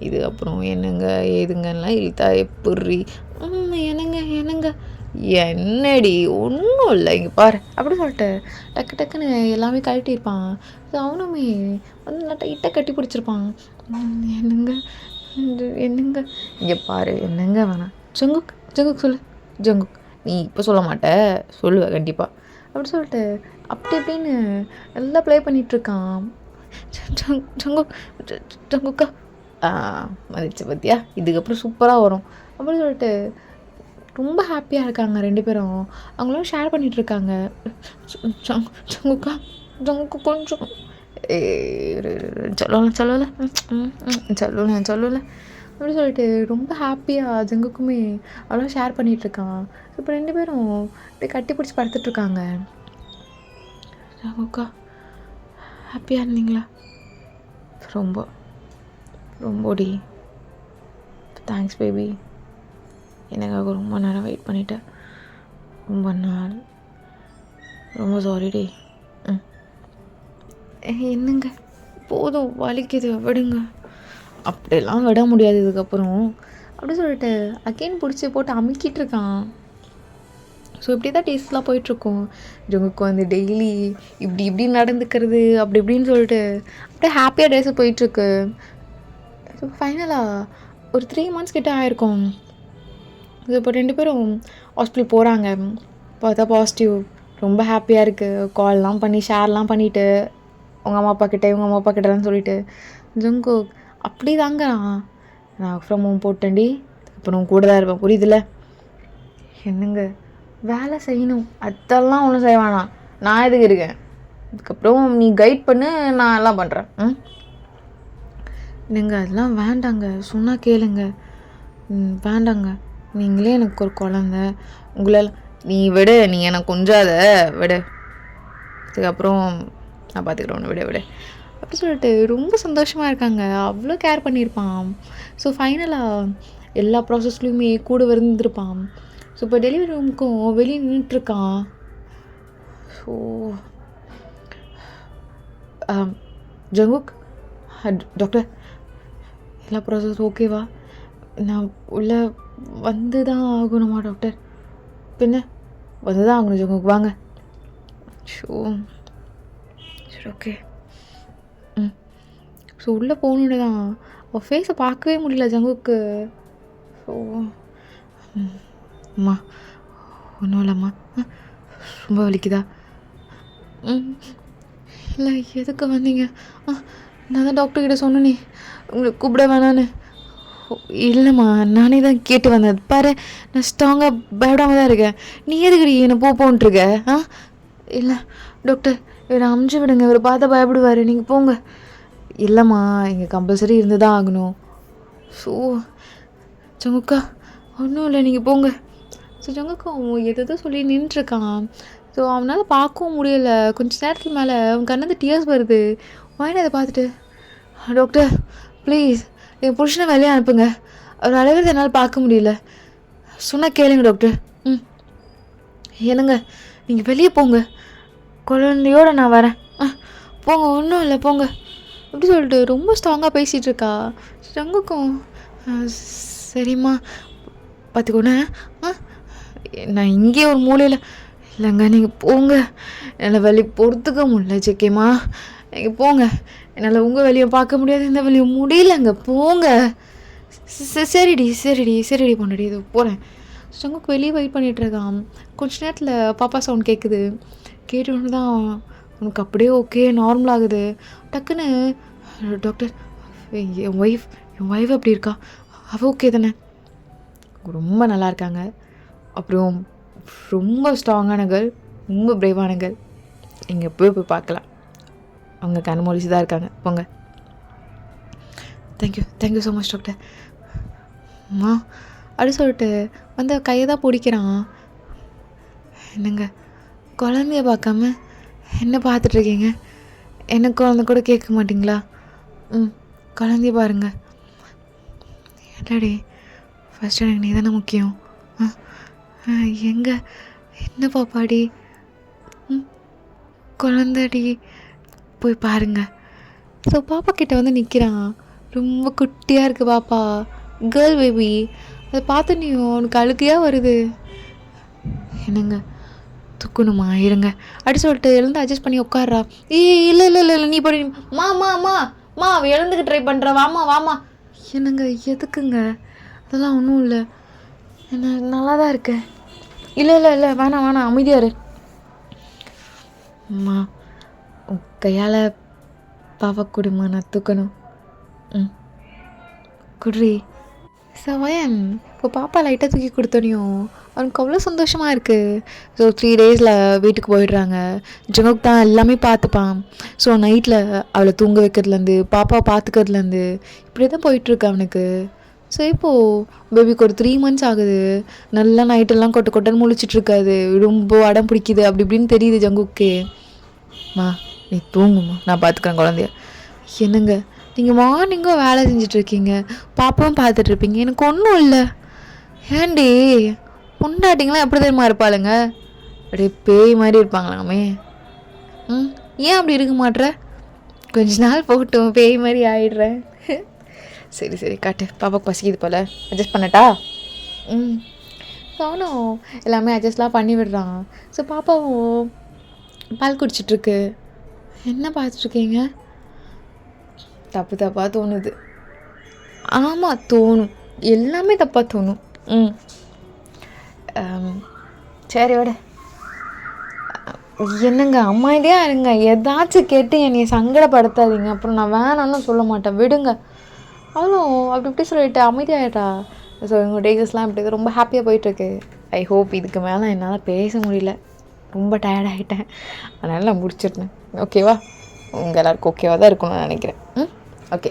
இது அப்புறம் என்னங்க ஏதுங்கலாம் இழுத்தா எப்படி? என்னங்க என்னங்க என்னடி ஒன்றும் இல்லை இங்கே பாரு அப்படி சொல்லிட்டு டக்கு டக்குன்னு எல்லாமே கழட்டியிருப்பான். ஸோ அவனுமே வந்து நல்லா டைட்டாக கட்டி பிடிச்சிருப்பான். என்னங்க என்னங்க இங்கே பாரு என்னங்க வேணாம். ஜங்குக் ஜங்குக் சொல்லு. ஜங்குக் நீ இப்போ சொல்ல மாட்ட, சொல்லுவேன் கண்டிப்பாக அப்படி சொல்லிட்டு அப்படி இப்படின்னு எல்லாம் ப்ளே பண்ணிகிட்ருக்கான். ஜங்குக் ஜங்குக்கா மதிச்சு பத்தியா, இதுக்கப்புறம் சூப்பராக வரும் அப்படின்னு சொல்லிட்டு ரொம்ப ஹாப்பியாக இருக்காங்க 2 பேரும். அவங்களும் ஷேர் பண்ணிகிட்ருக்காங்க. ஜங்குக்கா ஜங்குக்கு கொஞ்சம் சொல்லலை சொல்லலை சொல்லலை சொல்லலை அப்படி சொல்லிட்டு ரொம்ப ஹாப்பியாக ஜங்குக்குமே அவ்வளோ ஷேர் பண்ணிகிட்ருக்கான். இப்போ 2 பேரும் அப்படியே கட்டி பிடிச்சி படுத்துட்ருக்காங்க. ஜங்குக்கா ஹாப்பியாக இருந்தீங்களா? ரொம்ப ரொம்படி தேங்க்ஸ் பேபி, எனக்காக ரொம்ப நேரம் வெயிட் பண்ணிட்டேன், ரொம்ப நாள், ரொம்ப சாரி டே. என்னங்க போதும் வலிக்குது விடுங்க. அப்படியெல்லாம் விட முடியாது இதுக்கப்புறம் அப்படி சொல்லிட்டு அகெயின் பிடிச்சி போட்டு அமுக்கிட்டு இருக்கான். ஸோ இப்படி தான் டேஸ்ட்லாம் போயிட்டுருக்கோம். இவங்களுக்கு வந்து டெய்லி இப்படி இப்படி நடந்துக்கிறது அப்படி இப்படின்னு சொல்லிட்டு அப்படியே ஹாப்பியாக டேஸு போயிட்டுருக்கு. ஸோ ஃபைனலாக ஒரு 3 months கிட்டே ஆயிருக்கும். இப்போ 2 பேரும் ஹாஸ்பிட்டல் போகிறாங்க. பார்த்தா பாசிட்டிவ். ரொம்ப ஹாப்பியாக இருக்குது. கால்லாம் பண்ணி ஷேர்லாம் பண்ணிவிட்டு உங்கள் அம்மா அப்பா கிட்டே இவங்க அம்மா அப்பா கிட்டலாம் சொல்லிவிட்டு ஜங்குக் அப்படி தாங்க நான் ஃப்ரம் ஹோம் போட்டேன்டி, அப்புறம் கூட தான் இருப்பேன் புரியுதுல்ல. என்னங்க வேலை செய்யணும் அதெல்லாம் ஒன்றும் செய்ய வேணாம், நான் எதுக்கு இருக்கேன், அதுக்கப்புறம் நீ கைட் பண்ணு நான் எல்லாம் பண்ணுறேன். நீங்கள் அதெல்லாம் வேண்டாங்க, சொன்னால் கேளுங்க. வேண்டாங்க, நீங்களே எனக்கு ஒரு குழந்த, உங்களால் நீ விடு, நீ எனக்கு கொஞ்சாத விடு, அதுக்கப்புறம் நான் பார்த்துக்கிறேன் ஒன்று விட அப்படி சொல்லிட்டு ரொம்ப சந்தோஷமாக இருக்காங்க. அவ்வளோ கேர் பண்ணியிருப்பான். ஸோ ஃபைனலாக எல்லா ப்ராசஸ்லையுமே கூட வந்துருப்பான். ஸோ இப்போ டெலிவரி ரூமுக்கும் வெளியே நின்றுட்டுருக்கான். ஸோ ஜங்குக் டாக்டர் எல்லா ப்ராசஸ் ஓகேவா? நான் உள்ளே வந்து தான் ஆகணுமா டாக்டர்? பின்ன வந்து தான் ஆகணும் ஜங்குக், வாங்க. ஷோ சரி ஓகே. ஸோ உள்ளே போகணுன்னு தான் அவள் ஃபேஸை பார்க்கவே முடியல ஜங்குக்கு. ஸோ அம்மா ஒன்றும் இல்லைம்மா, ரொம்ப வலிக்குதா? இல்லை எதுக்கு வந்தீங்க? நான் தான் டாக்டர்கிட்ட சொன்னேனே உங்களை கூப்பிட வேணான்னு. இல்லைம்மா நானே தான் கேட்டு வந்தேன், பாரு நான் ஸ்ட்ராங்காக பயப்படாமல் தான் இருக்கேன், நீ எதுக்குடி என்னை போன்ட்டுருக்க? இல்லை டாக்டர் இவரை அமுச்சு விடுங்க, இவரை பார்த்தா பயப்படுவார், நீங்கள் போங்க. இல்லைம்மா இங்கே கம்பல்சரி இருந்து தான் ஆகணும். ஸோ ஜங்குக்கா ஒன்றும் இல்லை நீங்கள் போங்க. ஸோ ஜங்குக்கா அவன் எதோ சொல்லி நின்றுருக்கான். ஸோ அவனால் பார்க்கவும் முடியலை. கொஞ்சம் நேரத்துக்கு மேலே அவன் கண்ணந்து டியர்ஸ் வருது. வாயினை அதை பார்த்துட்டு டாக்டர் ப்ளீஸ் என் புருஷனை வெளியே அனுப்புங்க, அவர் அழகிறது என்னால் பார்க்க முடியல, சொன்னால் கேளுங்க டாக்டர். என்னங்க நீங்கள் வெளியே போங்க, குழந்தையோடு நான் வரேன், போங்க ஒன்றும் இல்லை போங்க அப்படி சொல்லிட்டு ரொம்ப ஸ்ட்ராங்காக பேசிகிட்டு இருக்கா. ஜங்குக்கும் சரிம்மா பார்த்துக்கோண்ணே, நான் இங்கே ஒரு மூலையில் இல்லைங்க நீங்கள் போங்க, என்னால் வெளியே பொறுத்துக்க முடியல ஜெக்கேம்மா, நீங்கள் போங்க, என்னால் உங்கள் வெளியே பார்க்க முடியாது, இந்த வெளியே முடியலங்க போங்க. சரிடி சரிடி சரிடி பொண்ணுடி இது போகிறேன். ஜங்குக்கு வெளியே வெயிட் பண்ணிகிட்ருக்கான். கொஞ்ச நேரத்தில் பாப்பா சவுண்ட் கேட்குது. கேட்டோன்னு தான் உனக்கு அப்படியே ஓகே நார்மல் ஆகுது. டக்குன்னு டாக்டர் என் ஒய்ஃப் அப்படி இருக்கா, அவள் ஓகே தானே? ரொம்ப நல்லா இருக்காங்க. அப்புறம் ரொம்ப ஸ்ட்ராங்கான கேர்ள், ரொம்ப பிரேவான கேர்ள், இங்கே போய் பார்க்கலாம். அவங்க கண்ணு முழிச்சு தான் இருக்காங்க. போங்க. Thank you so much doctor. அம்மா அப்படி சொல்லிட்டு வந்து கையை தான் பிடிக்கிறான். என்னங்க குழந்தைய பார்க்காம என்ன பார்த்துட்ருக்கீங்க? எனக்கு குழந்தை கூட கேட்க மாட்டிங்களா? குழந்தைய பாருங்க. என்னடி ஃபஸ்ட்டு எனக்கு நீ தானே முக்கியம். எங்கே என்ன பாப்பாடி? குழந்தடி போய் பாருங்க. ஸோ பாப்பா கிட்ட வந்து நிற்கிறான். ரொம்ப குட்டியாக இருக்குது பாப்பா, கேர்ள் பேபி. அதை பார்த்து நீ உனக்கு அழுகையாக வருது. என்னங்க தூக்கணுமா? இருங்க அப்படி சொல்லிட்டு எழுந்து அட்ஜஸ்ட் பண்ணி உட்காடுறா. இல்லை நீ போய் மா அவள் எழுந்துக்கு ட்ரை பண்ணுறா. வாமா. என்னங்க எதுக்குங்க? அதெல்லாம் ஒன்றும் இல்லை, என்ன நல்லா தான் இருக்கேன். இல்லை வேணாம் அமைதியாக இரு. அம்மா உன் கையால் பாப்பா கொடுமா, நான் தூக்கணும். குட்ரி. சவயன் இப்போ பாப்பா லைட்டாக தூக்கி கொடுத்தோனையும் அவனுக்கு அவ்வளோ சந்தோஷமாக இருக்குது. ஸோ 3 டேஸில் வீட்டுக்கு போயிடுறாங்க. ஜனோக் தான் எல்லாமே பார்த்துப்பான். ஸோ நைட்டில் அவளை தூங்க வைக்கிறதுலேருந்து பாப்பாவை பார்த்துக்கிறதுலேருந்து இப்படி தான் போயிட்டுருக்கு அவனுக்கு. ஸோ இப்போது பேபிக்கு ஒரு 3 months ஆகுது. நல்லா நைட்டெல்லாம் கொட்டன்னு முழிச்சிட்ருக்காது. ரொம்ப அடம் பிடிக்குது அப்படி இப்படின்னு தெரியுது ஜங்குக்கு. மா நீ தூங்குமா, நான் பார்த்துக்கிறேன் குழந்தைய. என்னங்க நீங்கள் மார்னிங்கும் வேலை செஞ்சிட்ருக்கீங்க, பாப்பாவும் பார்த்துட்ருப்பீங்க, எனக்கு ஒன்றும் இல்லை. ஏண்டி பொண்டாட்டிங்களாம் எப்படி தெரியுமா இருப்பாளுங்க? அப்படியே பேய் மாதிரி இருப்பாங்களாமே. ஏன் அப்படி இருக்க மாட்ற? கொஞ்ச நாள் போகட்டும், பேய் மாதிரி ஆயிடுறேன். சரி காட்டு, பாப்பாவுக்கு பசிக்குது போல், அட்ஜஸ்ட் பண்ணட்டா? அவனும் எல்லாமே அட்ஜஸ்ட்லாம் பண்ணி விடுறான். ஸோ பாப்பாவும் பால் குடிச்சிட்ருக்கு. என்ன பார்த்துட்ருக்கீங்க? தப்பாக தோணுது. ஆமாம் தோணும், எல்லாமே தப்பாக தோணும். சரி விட. என்னங்க அமைதியாக இருங்க, ஏதாச்சும் கேட்டு என்னையை சங்கடப்படுத்தாதீங்க, அப்புறம் நான் வேணான்னு சொல்ல மாட்டேன், விடுங்க. அவளும் அப்படி சொல்லிட்டு அமைதியாகிட்டா. ஸோ எங்கள் டேஸஸ்லாம் இப்படி ரொம்ப ஹாப்பியாக போயிட்டுருக்கு. ஐ ஹோப் இதுக்கு மேலே என்னால் பேச முடியல, ரொம்ப டயர்டாகிட்டேன், அதனால் நான் முடிச்சிருந்தேன். ஓகேவா? உங்கள் எல்லாருக்கும் ஓகேவாக தான் இருக்கணும்னு நினைக்கிறேன். ஓகே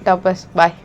டாப்பர்ஸ், பாய்.